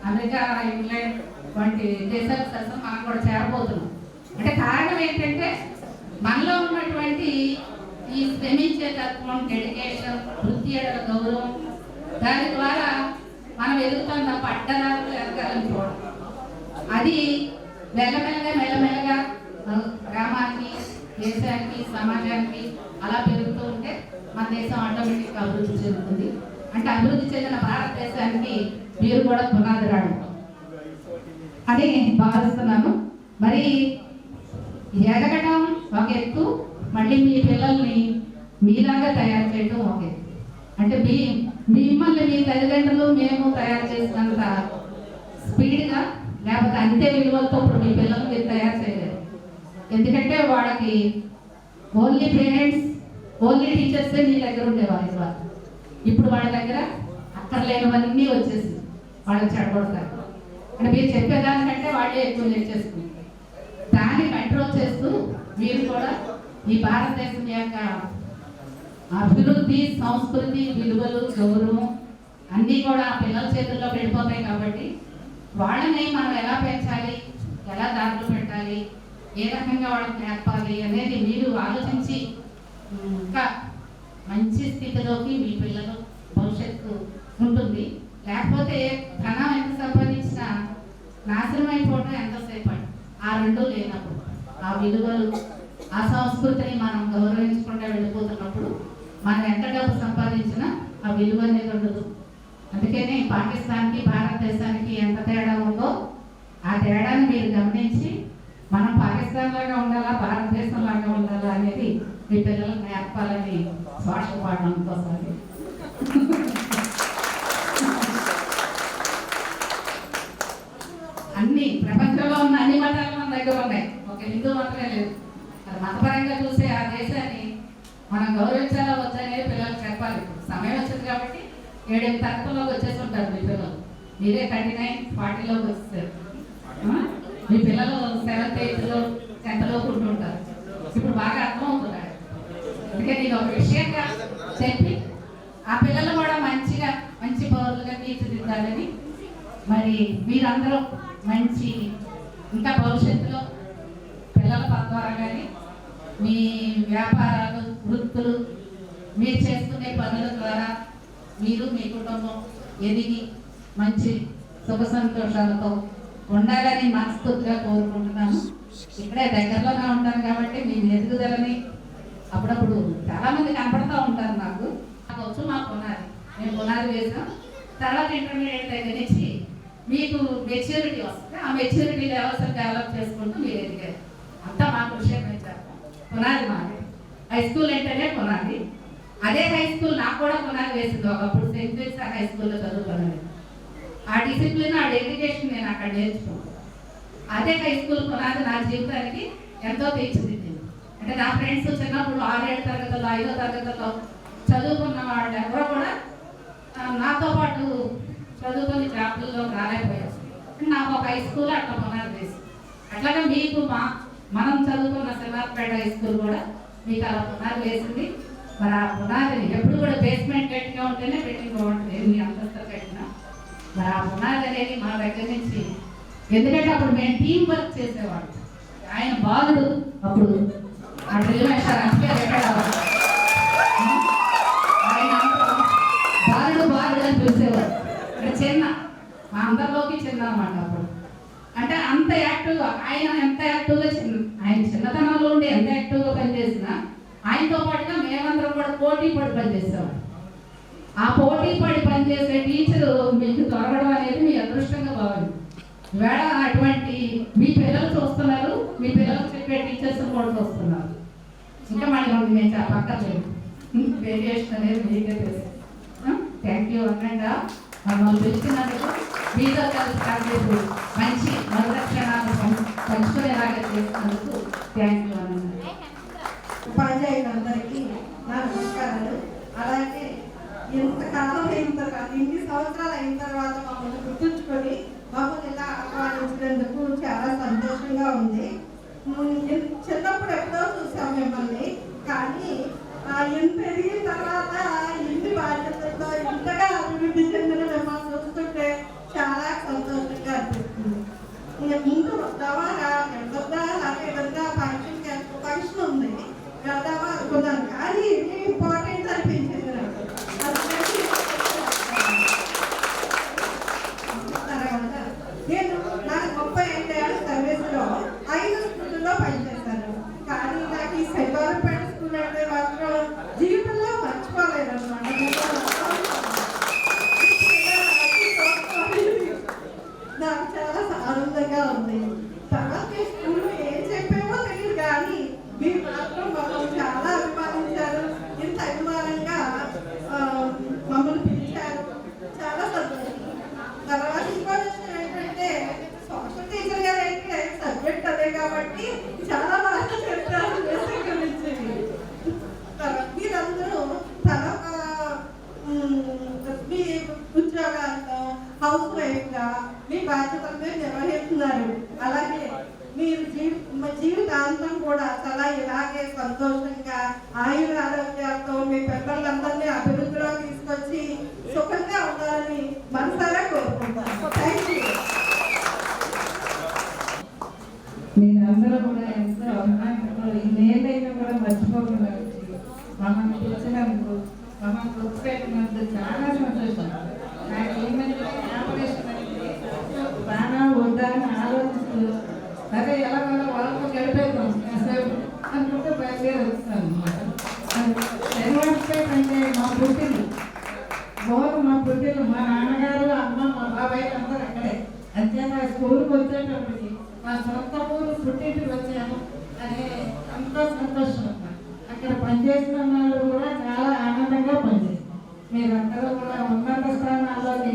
అమెరికా, ఇంగ్లాండ్ వంటి దేశాల సరసం మనం కూడా చేరబోతున్నాం. అంటే కారణం ఏంటంటే మనలో ఉన్నటువంటి ఈ శ్రమించే తత్వం, డెడికేషన్, వృత్తి ఎడల గౌరవం, దాని ద్వారా మనం ఎదుగుతున్న పట్టణాలు ఎదగాలని చూడడం. అది మెల్లమెల్లగా గ్రామానికి, దేశానికి, సమాజానికి అలా పెరుగుతూ ఉంటే మన దేశం ఆటోమేటిక్గా అభివృద్ధి చెందుతుంది. అంటే అభివృద్ధి చెందిన భారతదేశానికి మీరు కూడా పునాది రాడు అని భావిస్తున్నాను. మరి ఎదగడం ఒక ఎత్తు, మళ్ళీ మీ పిల్లల్ని మీలాగా తయారు చేయడం ఒక ఎత్తు. అంటే మిమ్మల్ని మీ తల్లిదండ్రులు మేము తయారు చేసినంత స్పీడ్గా లేకపోతే అంతే విలువలతో ఇప్పుడు మీ పిల్లలు మీరు తయారు చేయలేరు. ఎందుకంటే వాళ్ళకి ఓన్లీ పేరెంట్స్, ఓన్లీ టీచర్సే మీ దగ్గర ఉండేవారు. ఇప్పుడు వాళ్ళ దగ్గర అక్కర్లేనివన్నీ వచ్చేసి వాళ్ళకి చెడగొడతారు. అంటే మీరు చెప్పేదానికంటే వాళ్ళే ఎక్కువ నేర్చేసుకుంటారు. దాన్ని కంట్రోల్ చేస్తూ మీరు కూడా ఈ భారతదేశం యొక్క అభివృద్ధి, సంస్కృతి, విలువలు, గౌరవం అన్నీ కూడా పిల్లల చేతుల్లో వెళ్ళిపోతాయి. కాబట్టి వాళ్ళని మనం ఎలా పెంచాలి, ఎలా దారులు పెట్టాలి, ఏ రకంగా వాళ్ళకి నేర్పాలి అనేది మీరు ఆలోచించి ఇంకా మంచి స్థితిలోకి మీ పిల్లలు భవిష్యత్తు ఉంటుంది. లేకపోతే ధనం ఎంత సంపాదించినా నాశనం అయిపోవడం ఎంతసేపు అండి. ఆ రెండు లేనప్పుడు, ఆ విలువలు, ఆ సంస్కృతిని మనం గౌరవించకుండా వెళ్ళిపోతున్నప్పుడు మనం ఎంత డబ్బు సంపాదించినా ఆ విలువ అనేది ఉండదు. అందుకనే పాకిస్తాన్కి, భారతదేశానికి ఎంత తేడా ఉందో ఆ తేడాన్ని మీరు గమనించి మనం పాకిస్తాన్ లాగా ఉండాలా, భారతదేశం లాగా ఉండాలా అనేది మీ పిల్లలకు నేర్పాలని భాష పాడడం కోసారి అన్ని ప్రపంచంలో ఉన్న అన్ని మతాలు మన దగ్గర ఉన్నాయి, ఒక హిందూ మతమే లేదు. అది మతపరంగా చూసే ఆ దేశాన్ని మనం గౌరవించాలా వచ్చానే పిల్లలకు చెప్పాలి. సమయం వచ్చింది కాబట్టి 7 తరగతుల్లోకి వచ్చేసి ఉంటారు మీ పిల్లలు. మీరే 39, 40లోకి వచ్చేసారు. మీ పిల్లలు 7th, 8th, 10th ఉంటుంటారు. ఇప్పుడు బాగా అర్థం అవుతున్నారు. అందుకే నేను ఒక విషయంగా చెప్పి ఆ పిల్లలు కూడా మంచి పౌరులుగా తీర్చిదిద్దాలని, మరి మీరందరూ మంచి ఇంకా భవిష్యత్తులో పిల్లల ద్వారా కానీ మీ వ్యాపారాలు, వృత్తులు, మీరు చేసుకునే పనుల ద్వారా మీరు మీ కుటుంబం ఎదిగి మంచి సుఖ సంతోషాలతో ఉండాలని మనస్ఫూర్తిగా కోరుకుంటున్నాను. ఇక్కడే దగ్గరలోనే ఉంటాను కాబట్టి మీ ఎదుగుదలని అప్పుడప్పుడు చాలా మంది కనపడుతూ ఉంటారు. నాకు వచ్చు మా పునాది, మేము పునాది వేసాం. తర్వాత ఇంటర్మీడియట్ దగ్గర నుంచి మీకు మెచ్యూరిటీ వస్తుంది. ఆ మెచ్యూరిటీ లెవెల్స్ డెవలప్ చేసుకుంటూ మీరు ఎదిగారు. అంతా మా కృషి చేస్తాం. పునాది మాది. హై స్కూల్ అంటేనే పునాది. అదే హై స్కూల్ నాకు కూడా పునాది వేసింది. ఒకప్పుడు సెయింట్ జేమ్స్ హై స్కూల్లో చదువుకున్నాను. ఆ డిసిప్లిన్, ఆ డెడికేషన్ నేను అక్కడ నేర్చుకున్నాను. అదే హై స్కూల్ పునాది నా జీవితానికి ఎంతో తీర్చిదిద్దింది. అంటే నా ఫ్రెండ్స్ చిన్నప్పుడు 6-7 తరగతుల్లో, 5వ తరగతుల్లో చదువుకున్న వాళ్ళు ఎవరో కూడా నాతో పాటు చదువుకుని జాబ్లలో రాలేకపోయారు. నాకు ఒక హై స్కూల్ అట్లా పునాది వేసి, అట్లాగే మీకు మనం చదువుకున్న శ్రీనాథ్పేట హై స్కూల్ కూడా మీకు అలా పునాది వేసింది. మరి ఆ పునాదిని ఎప్పుడు కూడా బేస్మెంట్ గట్టిగా ఉంటేనే బిల్డింగ్ బాగుంటుంది, మీ అంతస్తులు కట్టినా. మరి ఆ పునాది అనేది మా దగ్గర నుంచి, ఎందుకంటే అప్పుడు మేము టీం వర్క్ చేసేవాడు. ఆయన బాలుడు, అప్పుడు ఆ డ్రిల్ మేస్టర్ అంటే ఆయన బాలుడు అని పిలిచేవాడు. అంటే చిన్న, మా అందరిలోకి చిన్న అన్నమాట. అప్పుడు అంటే అంత యాక్టివ్గా ఆయన, ఎంత యాక్టివ్గా ఆయన చిన్నతనంలో ఉండి ఎంత యాక్టివ్గా పనిచేసినా ఆయనతో పాటుగా మేమందరం కూడా పోటీ పడి పనిచేసేవాడు. ఆ పోటీ పడి పనిచేసే టీచరు మీకు దొరకడం అనేది మీ అదృష్టంగా భావించి వేళ అటువంటి మీ పిల్లలు చూస్తున్నారు, మీ పిల్లలకు చెప్పే టీచర్స్ కూడా చూస్తున్నారు. ఇంకా మళ్ళీ మేము చెప్పక్కర్లేదు, వేరియేషన్ అనేది మీకే తెలుసు. థ్యాంక్ యూ అన్నగా మమ్మల్ని పిలిచినందుకు, మీతో కలిసి మంచి మరుక్షణాలు పంచుకునేలాగా చేసినందుకు థ్యాంక్ యూ అన్న. ఉపాధ్యాయులందరికీ నా నమస్కారాలు. అలాగే ఇంతకాలం అయిన తర్వాత, ఇన్ని సంవత్సరాలు అయిన తర్వాత మమ్మల్ని గుర్తుంచుకొని మమ్మల్ని ఇలా ఆహ్వానించినందుకు చాలా సంతోషంగా ఉంది. చిన్నప్పుడు ఎప్పుడో చూసాం మిమ్మల్ని, కానీ ఇంత ఎదిగిన తర్వాత ఇన్ని బాధ్యతలతో ఇంతగా అభివృద్ధి చెందిన మిమ్మల్ని చూస్తుంటే చాలా సంతోషంగా అనిపిస్తుంది. ముందు వస్తావా వెళ్తుందా, అలాగే ఏదన్నా ఫంక్షన్ ఉంది వెళ్దామా అనుకున్నాను, కానీ ఇది ఇంపార్టెంట్ అనిపించింది నాకు. తర్వాత నేను నాకు 35 ఏళ్ళ సర్వీస్లో 5 స్కూళ్ళలో పనిచేశాను. కానీ నాకు ఈ శైవాలపేట స్కూల్ అంటే మాత్రం జీవితంలో మర్చిపోలేదు అన్నమాట. నాకు చాలా ఆనందంగా ఉంది. తర్వాత స్కూల్లో ఏం చెప్పామో తెలియదు, కానీ మీరు మాత్రం మమ్మల్ని చాలా అభిమానించారు. ఇంత అభిమానంగా మమ్మల్ని పిలిచారు, చాలా సంతోషం. తర్వాత ఇంకో విషయం ఏంటంటే, సోషల్ టీచర్ గారు అయితే సబ్జెక్ట్ అదే కాబట్టి చాలా బాగా చెప్తారు బేసిక్ గురించి. మీరందరూ మీ ఉద్యోగాలతో హౌస్ వైఫ్గా మీ బాధ్యతలను నిర్వహిస్తున్నారు. అలాగే మీరు జీవితాంతం కూడా చాలా ఇలాగే సంతోషంగా ఆయుర ఆరోగ్యాలతో మీ పిల్లలందరినీ అభివృద్ధిలో తీసుకొచ్చి సుఖంగా ఉండాలని మనసారా కోరుకుంటాను. Thank you. మీరందరూ కూడా ఎంతో అభిమానులు, ఇన్నేళ్ళైనా కూడా మర్చిపోకుండా మమ్మల్ని పిలిచినందుకు, మమ్మల్ని గుర్తుపెట్టినందుకు చాలా సంతోషం. నాకు ఏమంటే ఆపరేషన్ అయితే ప్రాణాలు వద్దా అని ఆలోచిస్తూ, సరే ఎలా వాళ్ళతో గడిపేద్దాం అనుకుంటే బయలుదేరి వస్తాను అనమాట. శనివారం అంటే మా పుట్టిల్లు, మా పుట్టిల్లు, మా నాన్నగారు, అమ్మ, మా బాబాయ్ అందరూ అక్కడే. అంతేనా స్కూల్కి వచ్చేటప్పటికి మా సొంత ఊరు పుట్టింటికి వచ్చాను అనే ఎంతో సంతోషం అన్నమాట. ఇక్కడ పనిచేస్తున్న వాళ్ళు కూడా చాలా ఆనందంగా పనిచేస్తారు. మీరందరూ కూడా ఉన్నత స్థానాల్లోకి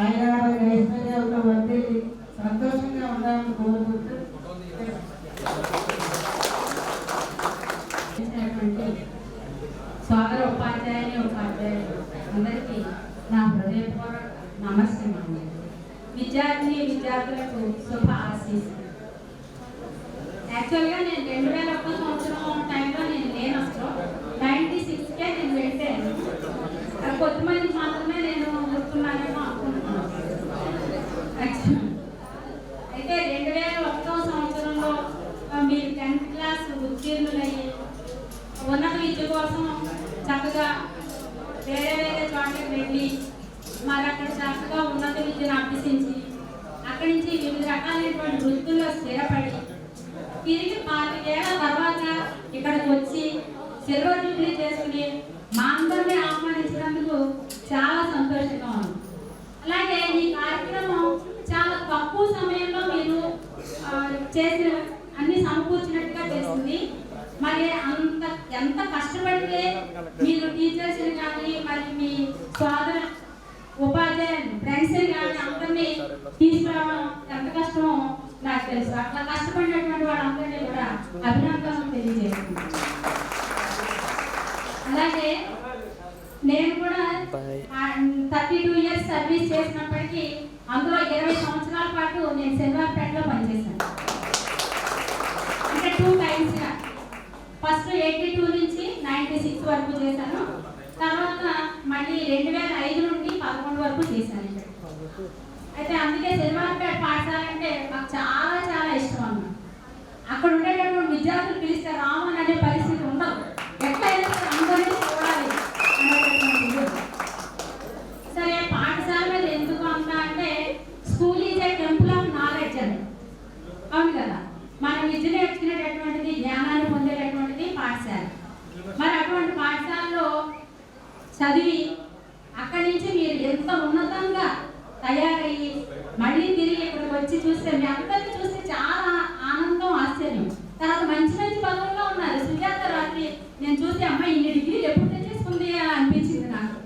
ఆయన ఐశ్వర్యాలతో వర్దిల్లి సంతోషంగా ఉండాలని కోరుకుంటూ సోదర ఉపాధ్యాయులు అందరికీ నా హృదయపూర్వక నమస్కారం. విద్యార్థులకు శుభ ఆశీస్సులు. యాక్చువల్గా నేను 2001 సంవత్సరం టైంలో నేను లేను, అసలు 96కే నేను వెళ్ళాను. కొద్దిమంది మాత్రమే నేను గుర్తున్నానేమో అనుకుంటున్నాను. అయితే 2001 సంవత్సరంలో మీరు 10th క్లాస్ ఉత్తీర్ణులయ్యి ఉన్నత విద్య కోసం చక్కగా వేరే చోట్లకి వెళ్ళి మరి అక్కడ చక్కగా ఉన్నత విద్యను అభ్యసించి అక్కడి నుంచి వివిధ రకాలైనటువంటి వృత్తుల్లో స్థిరపడి తిరిగి 5 ఏళ్ల తర్వాత ఇక్కడికి వచ్చి సిల్వర్ జూబ్లీ చేసుకుని మా అందరినీ ఆహ్వానించినందుకు చాలా సంతోషంగా ఉంది. అలాగే ఈ కార్యక్రమం చాలా తక్కువ సమయంలో మీరు చేసిన అన్ని సమకూర్చినట్టుగా చేస్తుంది. మరి ఎంత కష్టపడితే మీరు టీచర్స్ని కానీ మరి మీ సోదర ఉపాధ్యాయులు ఫ్రెండ్స్ని కానీ అందరినీ తీసుకురావడం ఎంత కష్టమో నాకు తెలుసు. అట్లా కష్టపడినటువంటి వాళ్ళందరినీ కూడా అభినందనలు తెలియజేస్తున్నాను. అలాగే నేను కూడా 32 ఇయర్స్ సర్వీస్ చేసినప్పటికీ అందులో 20 సంవత్సరాల పాటు నేను శనివారపేటలో పనిచేశాను. అంటే 2 టైమ్స్గా ఫస్ట్ 82 నుంచి 96 వరకు చేశాను. తర్వాత మళ్ళీ 2005 నుండి 11 వరకు చేశాను. అయితే అందుకే శనివారపేట పాఠశాల అంటే నాకు చాలా చాలా ఇష్టం అన్నమాట. అక్కడ ఉండేటటువంటి విద్యార్థులు పిలిస్తే రామన్ అనే పరిస్థితి ఉండదు. ఎట్లయినా అందరినీ చూడాలి అనేటటువంటి. సరే పాఠశాల మీద ఎందుకు అన్నా అంటే school is a temple of knowledge అని. అవును కదా, మనం విద్య నేర్చుకునేటటువంటిది జ్ఞానాన్ని పొందేటటువంటిది పాఠశాల. మరి అటువంటి పాఠశాలలో చదివి అక్కడి నుంచి మీరు ఎంత ఉన్నతంగా తయారయ్యి మళ్ళీ తిరిగి ఇక్కడికి వచ్చి చూస్తే మీ అందరినీ చూస్తే చాలా ఆనందం, ఆశ్చర్యం. తర్వాత మంచి మంచి పదవుల్లో ఉన్నారు. సుజాత రాత్రి నేను చూసి అమ్మాయి ఇన్ని డిగ్రీలు ఎప్పుడు తెచ్చేసుకుంది అనిపించింది నాకు.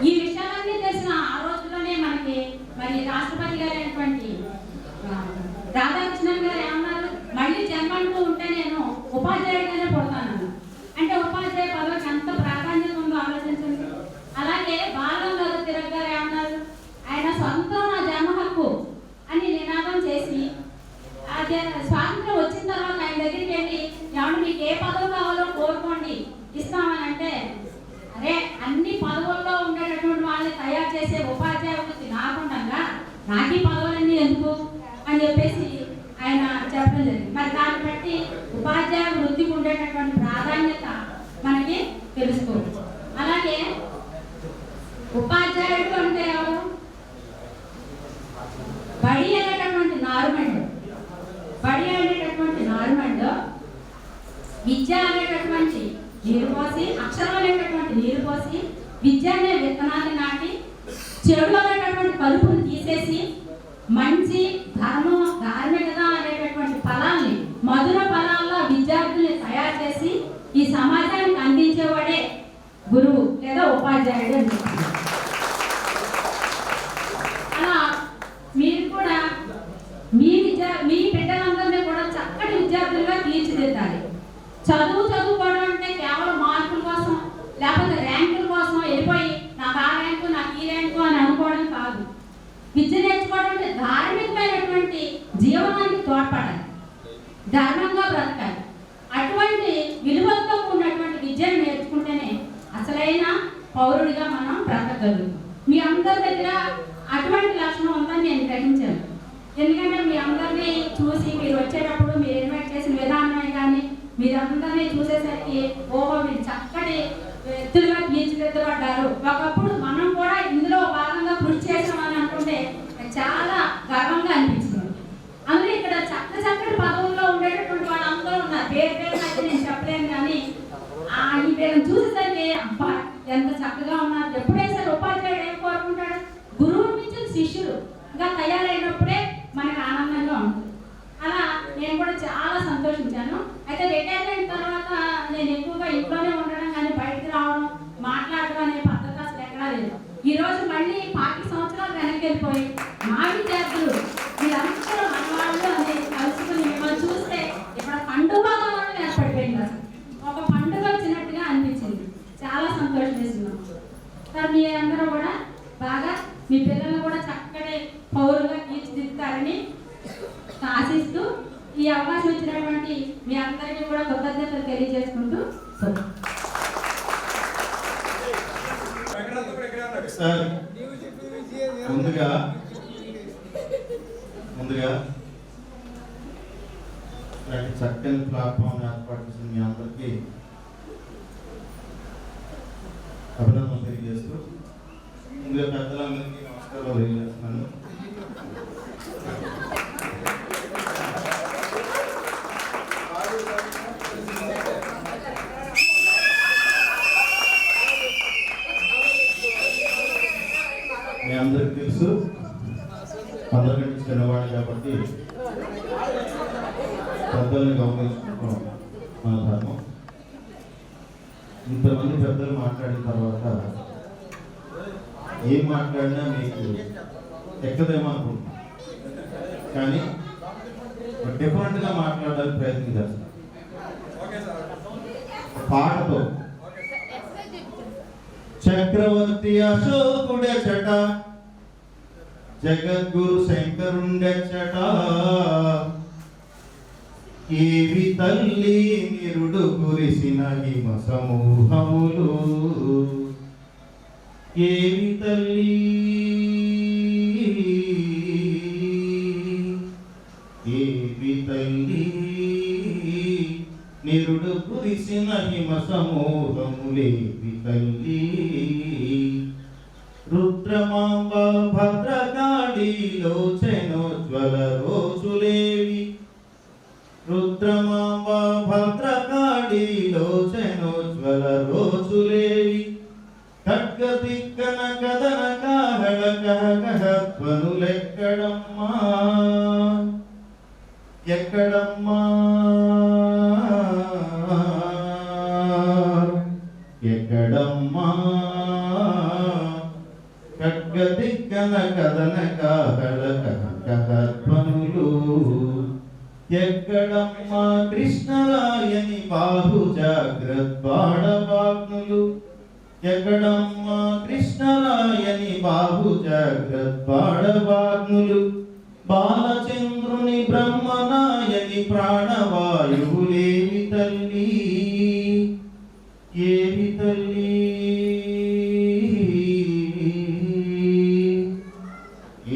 ఈ విషయాలన్నీ తెలిసిన ఆ రోజుల్లోనే మనకి మరి రాష్ట్రపతి గారు అయినటువంటి రాధాకృష్ణన్ గారు ఏమన్నారు, మళ్ళీ జన్మంటూ ఉంటే నేను ఉపాధ్యాయుడిగానే పుడతాను. అంటే ఉపాధ్యాయ పదవికి ఎంత ప్రాధాన్యత ఉందో ఆలోచించండి. అలాగే బాలగంగాధర తిలక్ గారు ఏమన్నారు, ఆయన సొంతం నా జన్మ హక్కు అని నినాదం చేసి అదే స్వాతంత్రం వచ్చిన తర్వాత ఆయన దగ్గరికి వెళ్ళి ఏమన్నా మీకు ఏ పదవి కావాలో కోరుకోండి ఇస్తామని అంటే, అరే అన్ని పదవుల్లో ఉండేటటువంటి వాళ్ళని తయారు చేసే ఉపాధ్యాయ వృత్తి నాకుండా నాకు ఈ పదవులన్నీ ఎందుకు అని చెప్పేసి ఆయన చెప్పడం జరిగింది. మరి దాన్ని బట్టి ఉపాధ్యాయ వృత్తికి ఉండేటటువంటి ప్రాధాన్యత మనకి తెలుసుకోవచ్చు. అలాగే ఉపాధ్యాయుడు అంటే ఎవరు? బడి అనేటటువంటి నారుమండు, బడి అనేటటువంటి నారుమండు విద్య అనేటటువంటి నీరు పోసి, అక్షరం అనేటటువంటి నీరు పోసి, విద్య అనే విత్తనాన్ని నాటి, చెడు అనేటటువంటి కలుపును తీసేసి మంచి ధర్మం, ధార్మికత అనేటటువంటి ఫలాల్ని, మధుర ఫలాల్లో విద్యార్థుల్ని తయారు చేసి ఈ సమాజానికి అందించేవాడే గురువు లేదా ఉపాధ్యాయుడు అని చెప్తున్నారు. అలా మీరు కూడా మీ బిడ్డలందరినీ కూడా చక్కటి విద్యార్థులుగా తీర్చిదిద్దాలి. చదువుకోవడం అంటే కేవలం మార్కుల కోసం లేకపోతే ర్యాంకుల కోసం వెళ్ళిపోయి నాకు ఆ ర్యాంకు నాకు ఈ ర్యాంకు అని అనుకోవడం కాదు. విద్య నేర్చుకోవడం అంటే ధార్మికమైనటువంటి జీవనానికి తోడ్పడాలి, ధర్మంగా బ్రతకాలి. అటువంటి విలువలతో ఉన్నటువంటి విద్యను నేర్చుకుంటేనే అసలైన పౌరుడిగా మనం బ్రతకగలుగుతాం. మీ అందరి దగ్గర అటువంటి లక్షణం ఉందని నేను గ్రహించాను. ఎందుకంటే మీ అందరినీ చూసి మీరు వచ్చేటప్పుడు మీరు ఇన్వైట్ చేసిన విధానమే కానీ మీరందరినీ చూసేసరికి ఓహో మీరు చక్కటి వ్యక్తులుగా తీర్చిదిద్దబడ్డారు. ఒకప్పుడు మనం కూడా ఇందులో భాగంగా కృషి చేసామని అనుకుంటే చాలా గర్వంగా అనిపించింది. అందులో ఇక్కడ చక్కటి పదవుల్లో ఉండేటటువంటి వాళ్ళందరూ ఉన్నారు. పేరు అయితే నేను చెప్పలేను కానీ ఈ పేరును చూసేసరికి అబ్బా ఎంత చక్కగా ఉన్నారు. ఎప్పుడైనా సరే ఉపాధ్యాయుడు ఏం కోరుకుంటాడు? గురువు నుంచి శిష్యులుగా తయారైనప్పుడే మనకు ఆనందంగా ఉంటుంది. అలా నేను కూడా చాలా సంతోషించాను. అయితే రిటైర్మెంట్ తర్వాత నేను ఎక్కువగా ఇంట్లోనే ఉండడం కానీ బయటికి రావడం మాట్లాడడం అనే పద్ధతి అసలు ఎక్కడా లేదు. ఈ రోజు మళ్ళీ 40 సంవత్సరాలు వెనక్కి వెళ్ళిపోయి మా విద్యార్థులు వీళ్ళందరూ మనవాళ్ళు అని కలుసుకుని మిమ్మల్ని చూస్తే ఇక్కడ పండుగ వాతావరణం ఏర్పడిపోయింది. అసలు ఒక పండుగ వచ్చినట్టుగా అనిపించింది. చాలా సంతోషం వేస్తున్నాం సార్. మీ అందరూ కూడా బాగా మీ పిల్లలను కూడా చక్కటి పౌరులుగా తీర్చిదిద్దుతారని ఆశిస్తూ ఈ అవకాశం ఇచ్చినటువంటి మీ అందరికీ కూడా కృతజ్ఞతలు తెలియజేసుకుంటూ సార్ ముందుగా చక్కని ప్లాట్ఫామ్ ఏర్పాటు చేసిన మీ అందరికీ అభినందనలు తెలియజేస్తూ ముందుగా పెద్దలందరికీ నమస్కారాలు తెలియజేస్తున్నాను. మీ అందరికీ తెలుసు, అందరికంటే చిన్నవాడు కాబట్టి పెద్దల్ని గౌరవించుకుంటాం మన ధర్మం. ఇంతమంది పెద్దలు మాట్లాడిన తర్వాత ఏం మాట్లాడినా మీకు ఎక్కదేమో అనుకుంటున్నాం, కానీ డిఫరెంట్గా మాట్లాడడానికి ప్రయత్నం చేస్తాం. పాటతో చక్రవర్తి అశోకుడెచట, జగద్గురు శంకరుండెచట, ఏవి తల్లి నిరుడు కురిసిన హిమ సమూహములు, ఏవి తల్లి ఏవి తల్లి నిరుడు కురిసిన హిమ సమూహములేవి తల్లి, రుద్రమాంబ భద్రకాళీలో లోచనోజ్వల రోజులేవి, రుద్రమాంబ భద్రకాళీ లోచనోజ్వల రోజులేవి, ఖడ్గదిక్కన కదన కాహళ కహకహధ్వనులెక్కడమ్మా ఎక్కడమ్మా ఎక్కడమ్మా, ఖడ్గదిక్కన కదన కాహళ కహకహధ్వనులు ఎక్కడమ్మా, కృష్ణరాయని బాహు జాగ్రద్బాడవాగ్నులు ఎక్కడమ్మా, కృష్ణరాయని బాహు జాగ్రద్బాడవాగ్నులు, బాలచంద్రుని బ్రహ్మనాయని ప్రాణవాయువులేవి తల్లి, ఏవి తల్లి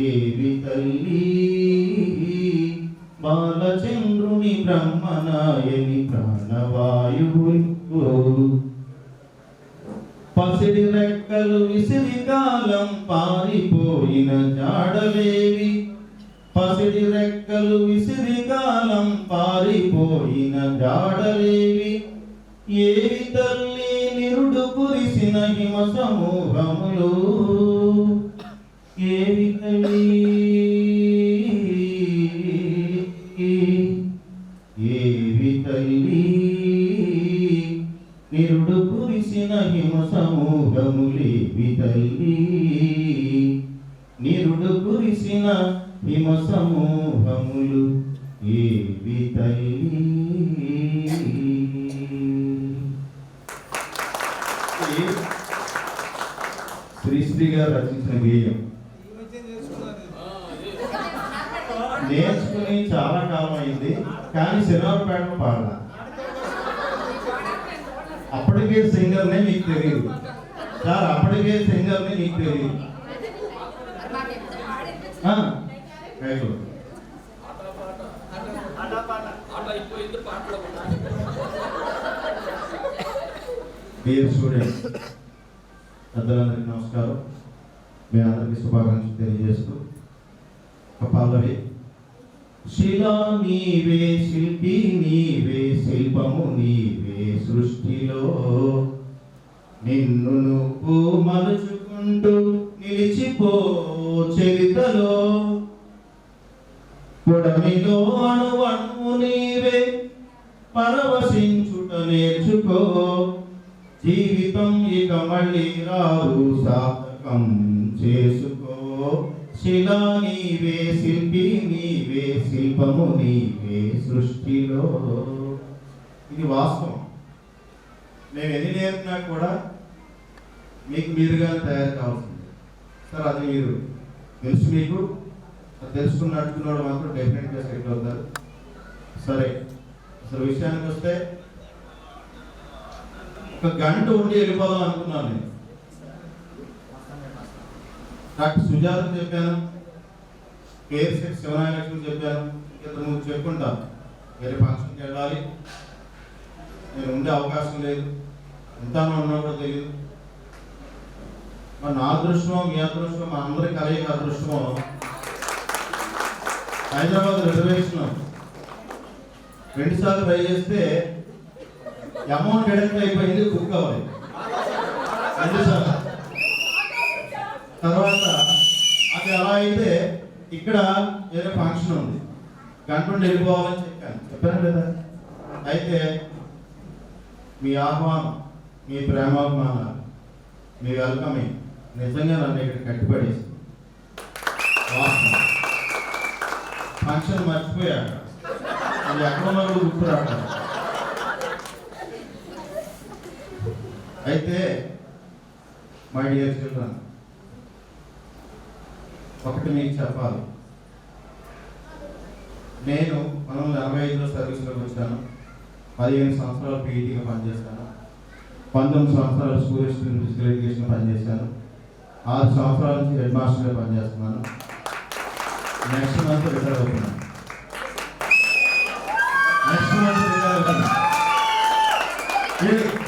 ఏవి తల్లి, బాలచంద్రుని బ్రహ్మనాయని ప్రాణవాయువులు, పసిడి రెక్కలు విసిరి కాలం పారిపోయిన జాడలేవి, పసిడి రెక్కలు విసిరి కాలం పారిపోయిన జాడలేవి, ఏవి తల్లి నిరుడు కురిసిన హిమ సమూహములు, ఏవి తల్లి ఏవి తల్లి నిరుడు కురిసిన హిమ సమూహములేవి తల్లి, నిరుడు కురిసిన హిమ సమూహములు ఏవి తల్లి. శ్రీశ్రీ గారు రచించిన గేయం నేర్చుకుని చాలా కాలం అయింది, కానీ శనివారపేటలో పాడాల. అప్పటికే సింగర్నే మీకు తెలియదు సార్, అప్పటికే సింగర్ని మీకు తెలియదు. డియర్ స్టూడెంట్స్, పెద్దలందరికీ నమస్కారం. మీ అందరికీ శుభాకాంక్షలు తెలియజేస్తూ పల్లవి. శిలా నీవే, శిల్పి నీవే, శిల్పము నీవే, సృష్టిలో నిన్ను నువ్వు మలుచుకుంటూ నిలిచిపో చరితలో, పుడమిలో అణువణువు నీవే, పరవశించి సహించుట నేర్చుకో, జీవితం ఇక మళ్ళీ రాదు, సార్థకం చేసుకో. శిలా నీవే, శిల్పి నీవే, శిల్పము నీవే సృష్టిలో. ఇది వాస్తవం. మేము ఎన్ని నేర్పినా కూడా మీకు మీరుగా తయారు కావాల్సింది సార్. అది మీరు తెలుసు, మీకు తెలుసుకున్నట్టుకున్నాడు మాత్రం డెఫినెట్గా సెటిల్ అవుతారు. సరే, అసలు విషయానికి వస్తే ఒక గంట ఉండి వెళ్ళిపోదాం అనుకున్నాను నేను. డాక్టర్ సుజాత చెప్పాను, కేర్ సెట్ శివనాయలక్ష్మి చెప్పాను, ఇద్దరు ముందు చెప్పుకుంటా వేరే ఫంక్షన్కి వెళ్ళాలి, నేను ఉండే అవకాశం లేదు, ఎంతనో ఉన్నా కూడా తెలియదు. మరి నా అదృష్టమో మీ అదృష్టమో మా అందరి కలయిక అదృష్టమో హైదరాబాద్ రిజర్వేషన్ 2 సార్లు ట్రై చేస్తే అమౌంట్ ఎడక్ట్ అయిపోయింది, బుక్ అవ్వాలి 2 సార్లు. తర్వాత అది అలా అయితే ఇక్కడ వేరే ఫంక్షన్ ఉంది, గంట నుండి వెళ్ళిపోవాలని చెప్పాను లేదా. అయితే మీ ఆహ్వానం, మీ ప్రేమాభిమానాలు, మీ వెల్కమింగ్ నిజంగా నన్ను ఇక్కడ కట్టిపడేసి ఫంక్షన్ మర్చిపోయాక అది ఎక్కడ ఉన్నా కూడా గుర్తు రావడం. అయితే మై డియర్ చిల్డ్రన్, ఒకటి మీకు చెప్పాలి. నేను 1985లో సర్వీస్లోకి వచ్చాను. 15 సంవత్సరాలు పీఈటీగా పనిచేశాను. 19 సంవత్సరాలు స్కూల్ స్టూడెంట్ ఫిజికల్ ఎడ్యుకేషన్ పనిచేశాను. 6 సంవత్సరాల నుంచి హెడ్ మాస్టర్గా పనిచేస్తున్నాను. నెక్స్ట్ మంత్ రిటైర్ అవుతున్నాను.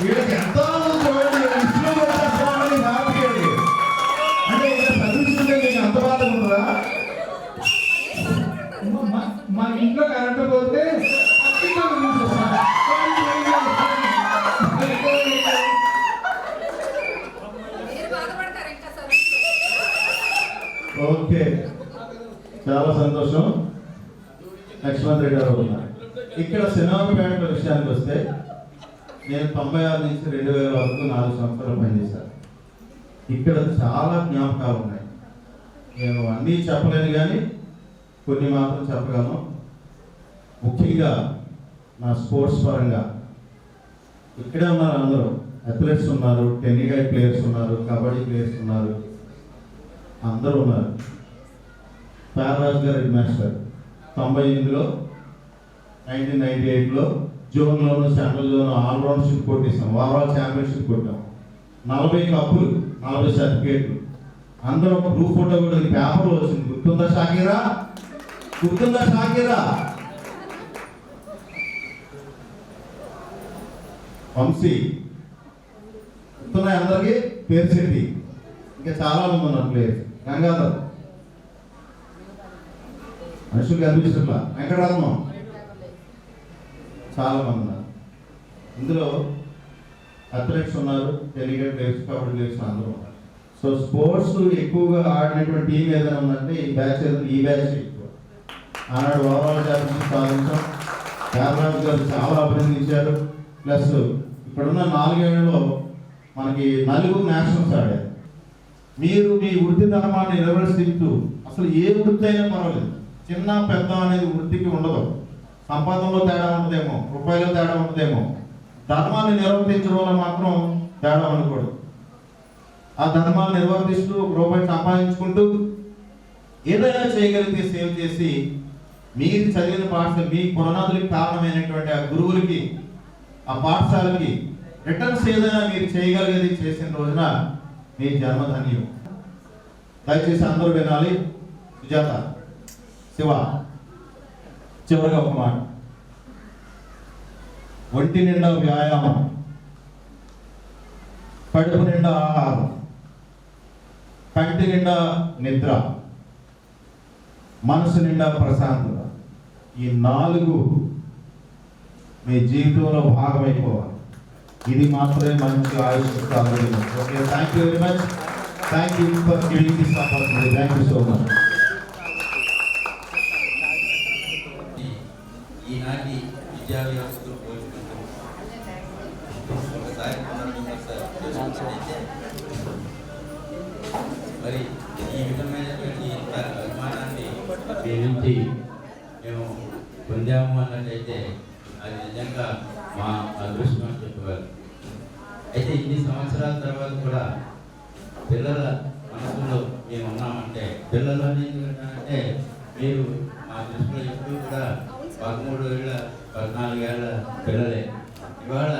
వీళ్ళకి ఎంతో చూడండి, అంటే సర్వీస్ ఉంటే మీకు అంత బాధ ఉంటుందా? మా ఇంట్లో కరెంట్ పోతే ఓకే, చాలా సంతోషం. నెక్స్ట్ మంత్ రిటైర్ అవుతున్నా. ఇక్కడ సినిమాపేట విషయానికి వస్తే నేను 96 నుంచి 2000 వరకు 4 సంవత్సరాలు పనిచేశాను. ఇక్కడ చాలా జ్ఞాపకాలు ఉన్నాయి. నేను అన్నీ చెప్పలేను కానీ కొన్ని మాత్రం చెప్పగలను. ముఖ్యంగా నా స్పోర్ట్స్ పరంగా ఇక్కడే ఉన్నారు అందరూ. అథ్లెట్స్ ఉన్నారు, టెన్నికాయ్ ప్లేయర్స్ ఉన్నారు, కబడ్డీ ప్లేయర్స్ ఉన్నారు, అందరూ ఉన్నారు. ప్యారాజ్ గారు హెడ్ మాస్టర్ 98లో 1998లో జోన్లోను సెంట్రల్ జోన్ ఆల్రౌండ్ షిప్ కొట్టేసాం. ఓవరాల్ ఛాంపియన్షిప్ కొట్టాం. 40 కప్పులు, 40 సర్టిఫికేట్లు. అందరూ ఒక గ్రూప్ ఫోటో కూడా పేపర్లో వచ్చింది. గుర్తుందా షాకీరా? గుర్తుందా షాకీరా? వంశీ గుర్తున్నాయి అందరికీ? పేరు శెట్టి, ఇంకా చాలా మంది ఉన్నారు ప్లేయర్స్. గంగాధర్, మనుషులు కనిపిస్తున్నా, వెంకటరత్నం, చాలా మంది ఉన్నారు. ఇందులో అథ్లెట్స్ ఉన్నారు, డెలిగేట్ ప్లేయర్స్, కబడ్డీ ప్లేయర్స్ అందరూ ఉన్నారు. సో స్పోర్ట్స్ ఎక్కువగా ఆడినటువంటి టీం ఏదైనా ఉందంటే ఈ బ్యాచ్ ఎక్కువ. ఆనాడు ఓవరాల్ ఛాంపియన్షిప్ సాధించాం. కేరళ గారు చాలా అభినందించారు. ప్లస్ ఇప్పుడున్న 4 ఏళ్లలో మనకి 4 నేషనల్స్ ఆడారు. మీరు మీ వృత్తి ధర్మాన్ని నిర్వర్తిస్తూ, అసలు ఏ వృత్తి అయినా పర్వాలేదు, చిన్న పెద్ద అనేది వృత్తికి ఉండదు. సంపాదనలో తేడా ఉండదేమో, రూపాయలో తేడా ఉండదేమో, ధర్మాన్ని నిర్వర్తించడంలో మాత్రం తేడా ఉండకూడదు. ఆ ధర్మాన్ని నిర్వర్తిస్తూ రూపాయి సంపాదించుకుంటూ ఏదైనా చేయగలిగితే సేవ్ చేసి మీరు చదివిన పాఠశాల, మీ పునాదులకు కారణమైనటువంటి ఆ గురువులకి, ఆ పాఠశాలకి రిటర్న్స్ ఏదైనా మీరు చేయగలిగేది చేసిన రోజున మీ జన్మధన్యం. దయచేసి అందరూ వినాలి. సుజాత, శివ, చివరిగా ఒక మాట. ఒంటి నిండా వ్యాయామం, కడుపు నిండా ఆహారం, కంటి నిండా నిద్ర, మనసు నిండా ప్రశాంతత, ఈ 4 మీ జీవితంలో భాగమైపోవాలి. ఇది మాత్రమే మంచి ఆయుష్. Okay, thank you very much. Thank you for giving this opportunity. Thank you so much. ఈనాటి విద్యా వ్యవస్థలో పోల్చుకుంటూ చూసుకున్నట్లయితే మరి ఈ విధమైనటువంటి ఇంత అభిమానాన్ని మీ నుంచి మేము పొందాము అన్నట్లయితే అది నిజంగా మా అదృష్టం అని చెప్పగలరు. అయితే ఇన్ని సంవత్సరాల తర్వాత కూడా పిల్లల మనసులో మేము ఉన్నామంటే పిల్లలు అనేది ఏంటంటే మీరు మా దృష్టిలో ఎప్పుడు కూడా 13 ఏళ్ళ 14 ఏళ్ళ పిల్లలే. ఇవాళ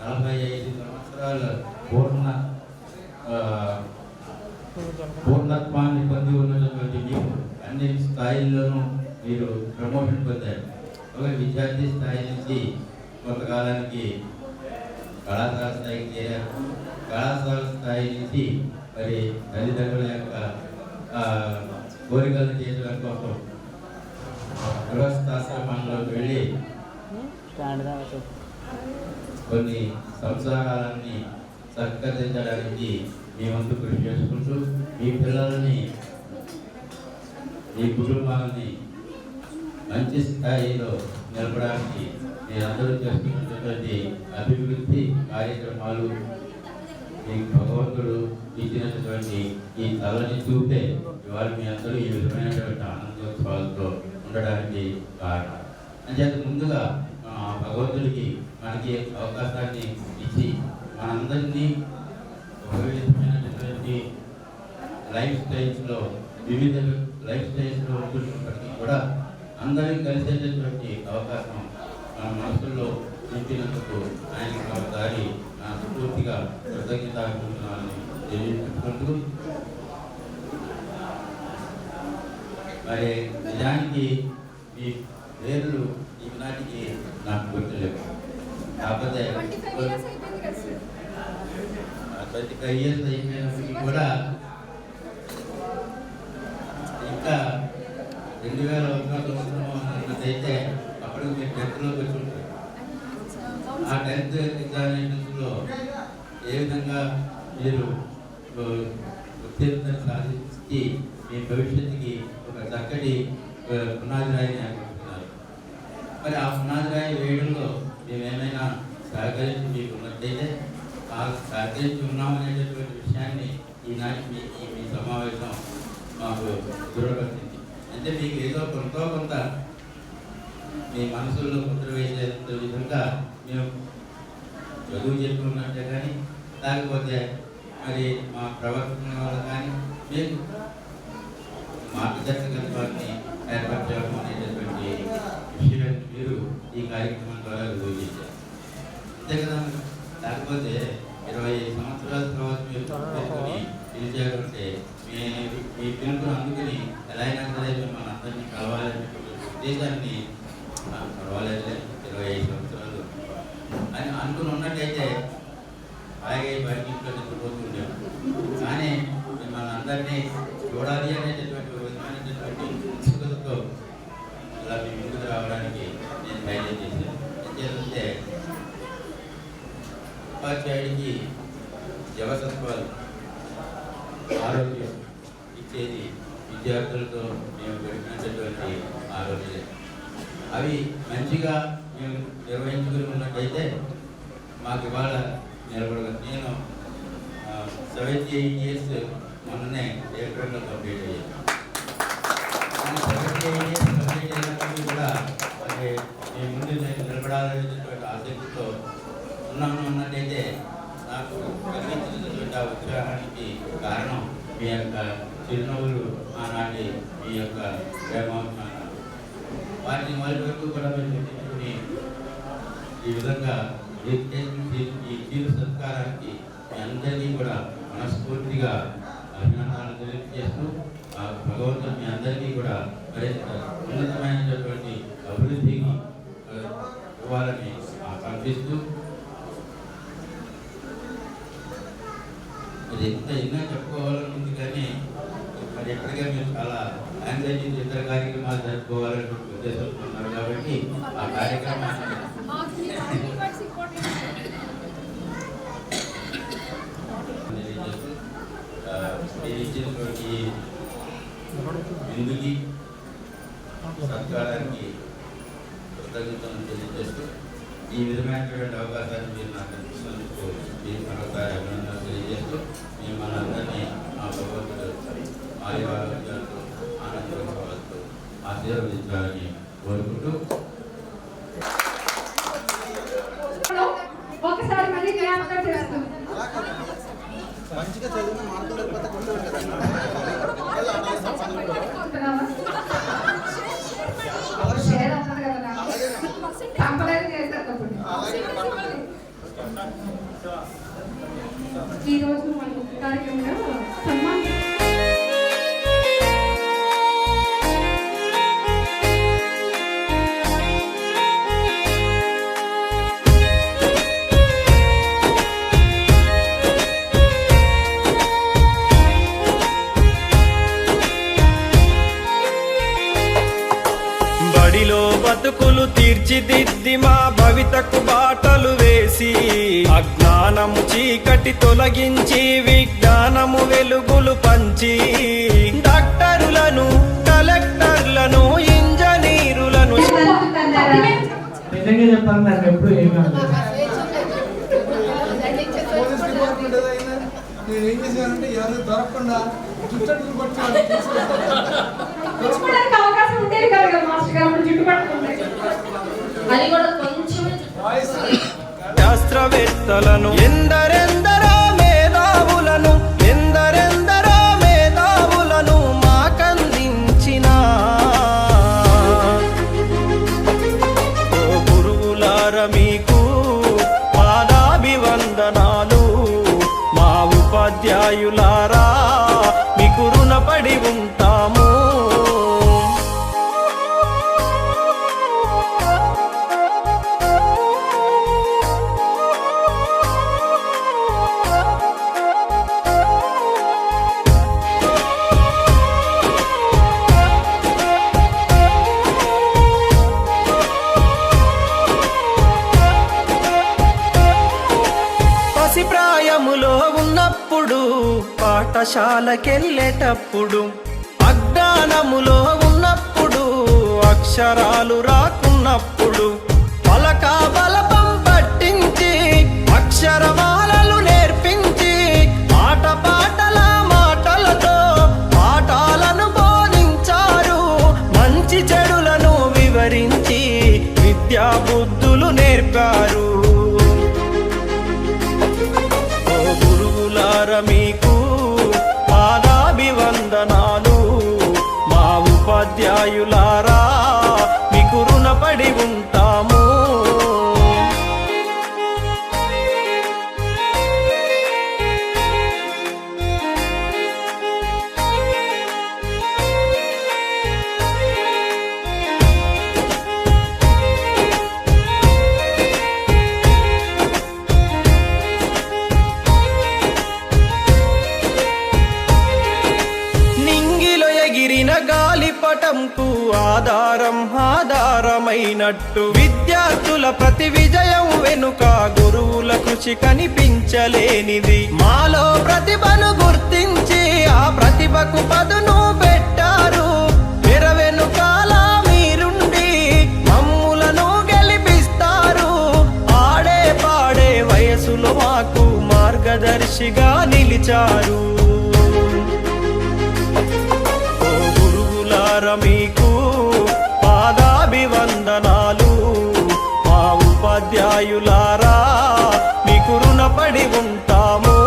45 సంవత్సరాల పూర్ణత్వాన్ని పొంది ఉన్నటువంటి మీరు అన్ని స్థాయిల్లోనూ మీరు ప్రమోషన్ పొందారు. ఒక విద్యార్థి స్థాయి నుంచి కొంతకాలానికి కళాశాల స్థాయికి చేరారు. కళాశాల స్థాయి నుంచి మరి తల్లిదండ్రుల యొక్క కోరికలను తీర్చడం కోసం గృహస్థాశ్రమంలోకి వెళ్ళి కొన్ని సంసారాలని సత్కరించడానికి మీ వంతు కృషి చేసుకుంటూ మీ పిల్లలని మీ కుటుంబాలని మంచి స్థాయిలో నిలపడానికి మీరందరూ చేస్తున్నటువంటి అభివృద్ధి కార్యక్రమాలు మీకు భగవంతుడు ఇచ్చినటువంటి ఈ తలని చూపే ఇవాళ మీ అందరూ ఈ విధమైనటువంటి ఆనందోత్సవాలతో ఉండడానికి కారణం. అంచేత ముందుగా భగవంతుడికి మనకి అవకాశాన్ని ఇచ్చి మనందరినీ ఒక విధమైనటువంటి లైఫ్ స్టైల్స్లో వివిధ లైఫ్ స్టైల్స్లో ఉంటున్నప్పటికీ కూడా అందరికీ కలిసేటటువంటి అవకాశం మన మనసుల్లో నింపినందుకు ఆయనకి ఒకసారి నా పూర్తిగా కృతజ్ఞతాభివందనాన్ని తెలియజేసుకుంటూ మరి నిజానికి ఈ పేర్లు ఈనాటికి నాకు గుర్తులేవు. కాకపోతే 25 ఇయర్స్ అయిపోయినప్పటికీ కూడా ఇంకా 2001 సంవత్సరం అన్నట్టయితే అప్పుడు మీరు 10th వచ్చి ఉంటారు. ఆ 10th ఎగ్జామినేషన్స్లో ఏ విధంగా మీరు ఉత్తీర్ణత సాధించి మీ భవిష్యత్తుకి ఒక చక్కటి పునాది రాయిని ఏర్పడుతున్నారు. మరి ఆ పునాది రాయి వేయడంలో మేమేమైనా సహకరించి మీకు ఉన్నట్టయితే ఆ సహకరించి ఉన్నామనేటటువంటి విషయాన్ని ఈనాటి మీ సమావేశం మాకు దృఢపడుతుంది. అంటే మీకు ఏదో కొంత మీ మనసుల్లో ముద్ర వేసేంత విధంగా మేము చదువు చెప్పుకున్నట్టే కానీ లేకపోతే మరి మా ప్రవర్తన వల్ల కానీ మీకు మార్గదర్శకత్వాన్ని ఏర్పరచడం అనేటటువంటి విషయాన్ని మీరు ఈ కార్యక్రమం ద్వారా రుజువు చేశారు. అంతే కదా. లేకపోతే 25 సంవత్సరాల తర్వాత మీరు పెట్టుకుని పిలిచారంటే మీ పిలుపును అందుకుని ఎలా అయినా సరే మిమ్మల్ని అందరినీ కలవాలనేటువంటి ఉద్దేశాన్ని పర్వాలేదులే 25 సంవత్సరాలు అని అనుకుని ఉన్నట్టయితే అలాగే బయట ఇంట్లో నిద్రపోతుండేవారు. కానీ మిమ్మల్ని అందరినీ చూడాలి అనేటటువంటి విధమైనటువంటి ఉత్సుకతతో ఇలా మీ ముందుకు రావడానికి నేను ధైర్యం చేశాను. ఎందుకంటే ఉపాధ్యాయుడికి జవసత్వాలు ఆరోగ్యం ఇచ్చేది విద్యార్థులతో మేము గడిపినటువంటి ఆరోగ్యం. అవి మంచిగా మేము నిర్వహించుకుని ఉన్నట్టయితే మాకు ఇవాళ నిలబడగలను. నేను 78 ఇయర్స్ మొన్ననే ఏప్రిల్లో కంప్లీట్ అయ్యాను. 78 ఇయర్స్ కంప్లీట్ అయినప్పుడు కూడా అంటే మీ ముందు నేను నిలబడాలనేటువంటి ఆసక్తితో ఉన్నట్టయితే నాకు కలిగించినటువంటి ఆ ఉత్సాహానికి కారణం మీ యొక్క చిరునవ్వులు, ఆనాటి మీ యొక్క ప్రేమాభిమానాలు. వాటిని మొదటి వరకు కూడా మీరు గుర్తించుకుని ఈ విధంగా ఈ తీరు సత్కారానికి మీ అందరినీ కూడా మనస్ఫూర్తిగా అభినందనలు తెలియజేస్తూ భగవంతుడు మీ అందరికీ కూడా మరింత ఉన్నతమైనటువంటి అభివృద్ధికి ఇవ్వాలని ఆకాంక్షిస్తూ మరి ఎన్నో చెప్పుకోవాలని ఉంది. కానీ మరి ఎప్పటికే మీరు చాలా యాంగ్జైటీ ఇతర కార్యక్రమాలు జరుపుకోవాలని ఉద్దేశంతో ఉన్నారు. కాబట్టి ఆ కార్యక్రమాన్ని మీరు ఇచ్చినటువంటి విందుకి సత్కారానికి కృతజ్ఞతలు తెలియజేస్తూ ఈ విధమైనటువంటి అవకాశాన్ని మీరు నాకు ఇచ్చినందుకు ప్రేమగా చేస్తూ మంచిగా చదివిన మార్కులు లేకపోతే కొట్టేవాడు కదా. షేర్ అవుతుంది కదా నాకు. కంపల్సరీ చేసేటప్పుడు ఈ రోజు మన ముఖ్య కార్యక్రమంలో సన్మానం బడిలో బతుకులు తీర్చిదిద్ది మా భవితకు బాటలు వేసి అజ్ఞానము చీకటి తొలగించి విజ్ఞానము వెలుగులు పంచి డాక్టరులను కలెక్టర్లను ఇంజనీరులను నిజంగా చెప్పాలి నాకు ఎప్పుడు ఏమీ అనలేదు. పోలీస్ డిపార్ట్మెంట్ ఏదైనా నేను ఏం చేశానంటే ఎవరు దొరకకుండా చుట్టూ పట్టుకోవాలి. పుచ్చుకోవడానికి అవకాశం ఉండేది కదా మాస్టర్ గారు అప్పుడు జుట్టు పట్టుకుంటే అది కూడా కొంచెమే శాస్త్రవేత్తలను ఎందరెందరో మేధావులను ఎందరెందరో మేధావులను మాకందించిన ఓ గురువులార మీకు పాదాభివందనాలు మా ఉపాధ్యాయులారా మీకు రుణపడి ఉంటాము. పసిప్రాయములో ఉన్నప్పుడు పాఠశాలకెళ్ళేటప్పుడు అజ్ఞానములో ఉన్నప్పుడు అక్షరాలు రాకున్నప్పుడు పలక బలపం పట్టించి అక్షరమాలలు నేర్పించి ఆట పాటల మాటలతో పాఠాలను బోధించారు. మంచి చెడులను వివరించి విద్యా బుద్ధులు నేర్పారు. ఓ గురువులార మీకు పాదాభివందనాలు మా ఉపాధ్యాయులారా మీకు రుణపడి ఉంటాము. నింగిలో ఎగిరిన గాలిపటంకు ఆధారం ఆధారమైనట్టు విద్యార్థుల ప్రతి విజయం వెనుక గురువుల కృషి కనిపించలేనిది. మాలో ప్రతిభను గుర్తించి ఆ ప్రతిభకు పదును పెట్టారు. తెర వెనుకాల మీరుండి మమ్ములను గెలిపిస్తారు. ఆడే పాడే వయసులో మాకు మార్గదర్శిగా నిలిచారు. ఓ గురువులార మీకు పాదాభివందనాలు మా ఉపాధ్యాయులారా మీకు రుణపడి ఉంటాము.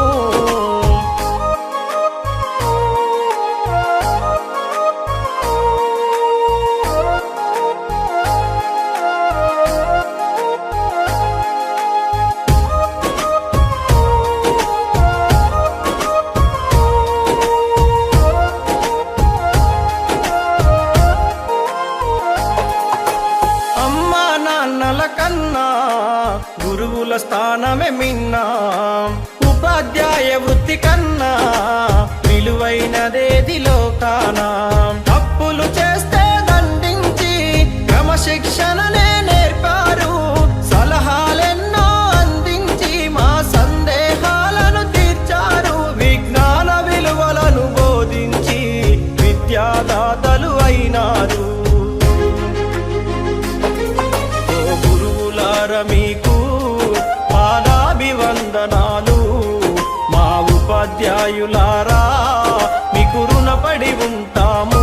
అమ్మా నాన్నల కన్నా గురువుల స్థానమే మిన్నా. ఉపాధ్యాయ వృత్తి కన్నా విలువైనదేది లోకానా. తప్పులు చేస్తే దండించి క్రమశిక్షణనే నేర్పారు. సలహాలెన్నో అందించి మా సందేహాలను తీర్చారు. విజ్ఞాన విలువలను బోధించి విద్యాదాతలు అయినారు. ఓ గురువులార మీకు పాదాభివందనాలు మా ఉపాధ్యాయులారా మీకు రుణపడి ఉంటాము.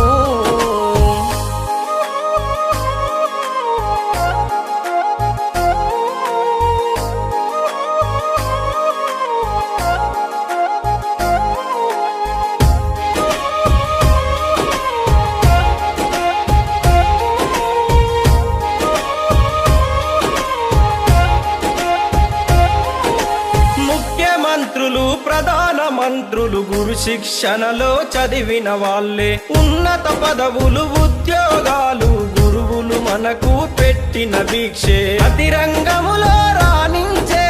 ప్రధాన మంత్రులు గురు శిక్షణలో చదివిన వాళ్ళే. ఉన్నత పదవులు ఉద్యోగాలు గురువులు మనకు పెట్టిన భిక్షే. ప్రతి రంగములో రాణించే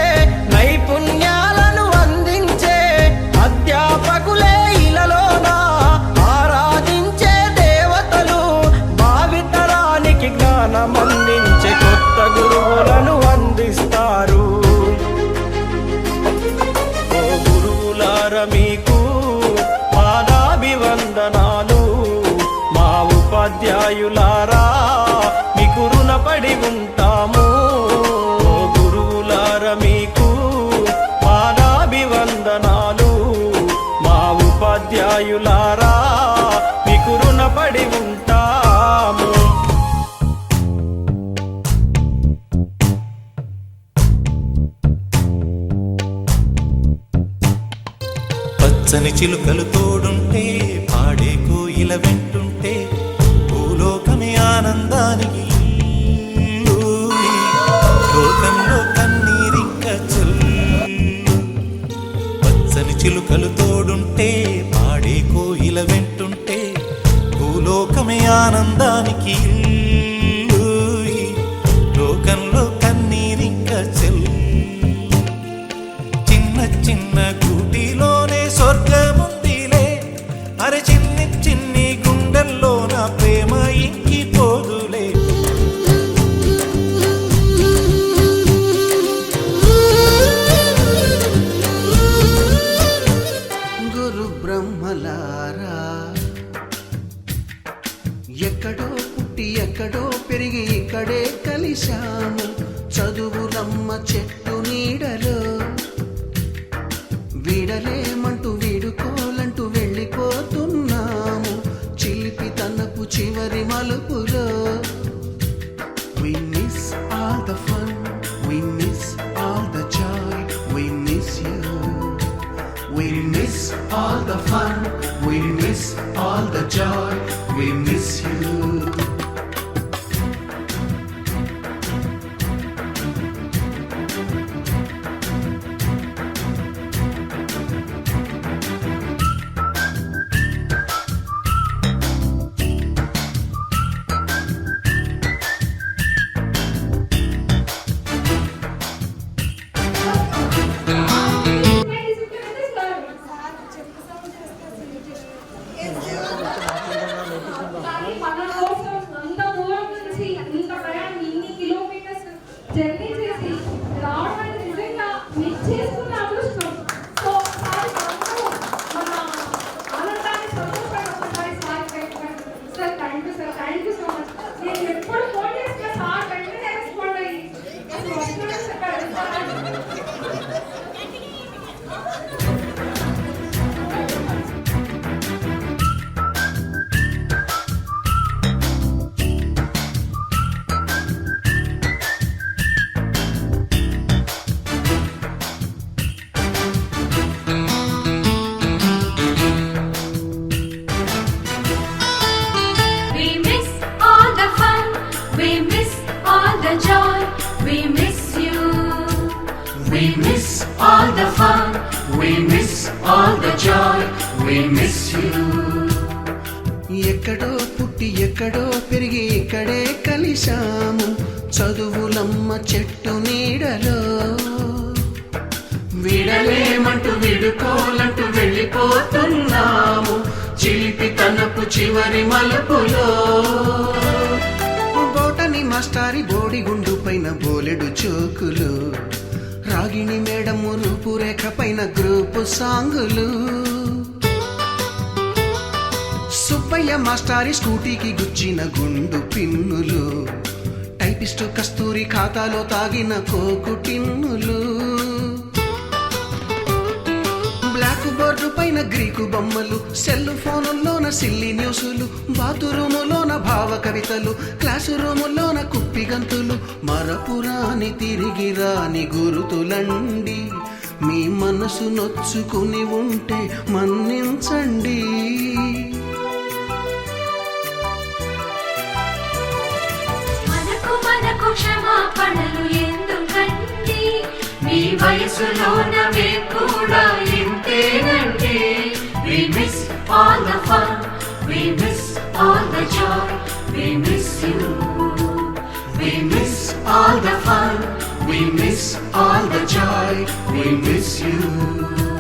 నైపుణ్యాలను అందించే అధ్యాపకులే ఇలలోన ఆరాధించే దేవతలు. భావితరానికి జ్ఞానం అందించే కొత్త గురువులను అందిస్తారు. ఓ గురువులార మీకు పాదాభివందనాలు. మా ఉపాధ్యాయులారా మీకు రుణపడి ఉంటాము. ఓ గురువులార మీకు పాదాభివందనాలు. మా ఉపాధ్యాయులారా మీకు రుణపడి ఉంటాము. పచ్చని చిలుకలు తోడుంటే పాడే కోయిల వెంటుంటే భూలోకమే ఆనందానికి లోకంలో కన్నీరింక చల్లు. పచ్చని చిలుకలు తోడుంటే పాడే కోయిల వెంటుంటే భూలోకమే ఆనందానికి లోకంలో కన్నీరింక చల్లు. చిన్న చిన్న గూటిలోనే స్వర్గముందిలే. అరే చిన్ని చిన్ని గుండెల్లో నా ప్రేమ ఇంకిపోదులే. గురు బ్రహ్మలారా ఎక్కడో పుట్టి ఎక్కడో పెరిగి ఇక్కడే కలిశాము. చదువులమ్మ చెట్టు నీడలో వీడలేమంటూ వీడుకోలంటూ వెళ్ళిపోతున్నాము. చిలిపి తనపు చివరి మలుపులో We miss all the fun, we miss all the joy, we miss you. We miss all the fun, we miss all the joy, we miss you. కానీ మన కోసం అంత దూరం నుంచి ఇంత ప్రయాణం ఇన్ని కిలోమీటర్స్ జర్నీ చేసి రావడం అనేది నిజంగా మిస్ చేసుకున్న అదృష్టం. సో సార్ మన ఆనందాన్ని సంతోషపడి ఒకసారి sir sir thank you so much. నేను ఎప్పుడు ఫోన్ చేసిన సార్ వెంటనే రెస్పాండ్ అయ్యి అసలు వస్తున్నాడని చెప్పారు. We miss all the fun, we miss all the joy, we miss you. We miss all the fun, we miss all the joy, we miss you. ఎక్కడో పుట్టి ఎక్కడో పెరిగి ఇక్కడే కలిశాము. చదువులమ్మ చెట్టు నీడలో వీడలేమంటూ వీడుకోలంటూ వెళ్ళిపోతున్నాము. చిలిపి తనపు చివరి మలుపులో బోటని మాస్టారి బోడిగుండు పైన బోలెడు చోకులు. రాగిణి మేడము రూపురేఖ పైన గ్రూపు సాంగులు. సుబ్బయ్య మాస్టారి స్కూటీకి గుచ్చిన గుండు పిన్నులు. టైపిస్టు కస్తూరి ఖాతాలో తాగిన కోకు టిన్నులు. బ్లాక్ బోర్డు పైన గ్రీకు బొమ్మలు. సెల్ ఫోనుల్లోన సిల్లి న్యూసులు. బాతురూములోన భావ కవితలు. క్లాసు రూములోన కుప్పి గంతులు. మరపురాని తిరిగి రాని గురుతులండి. మీ మనసు నొచ్చుకుని ఉంటే మన్నించండి. మనకు క్షమాపణలు ఎందుకండి? మీ వయసులోనవే కూడా ఇంతే miss all the fun, we miss all the joy, we miss you. We miss all the fun, we miss all the joy, we miss you.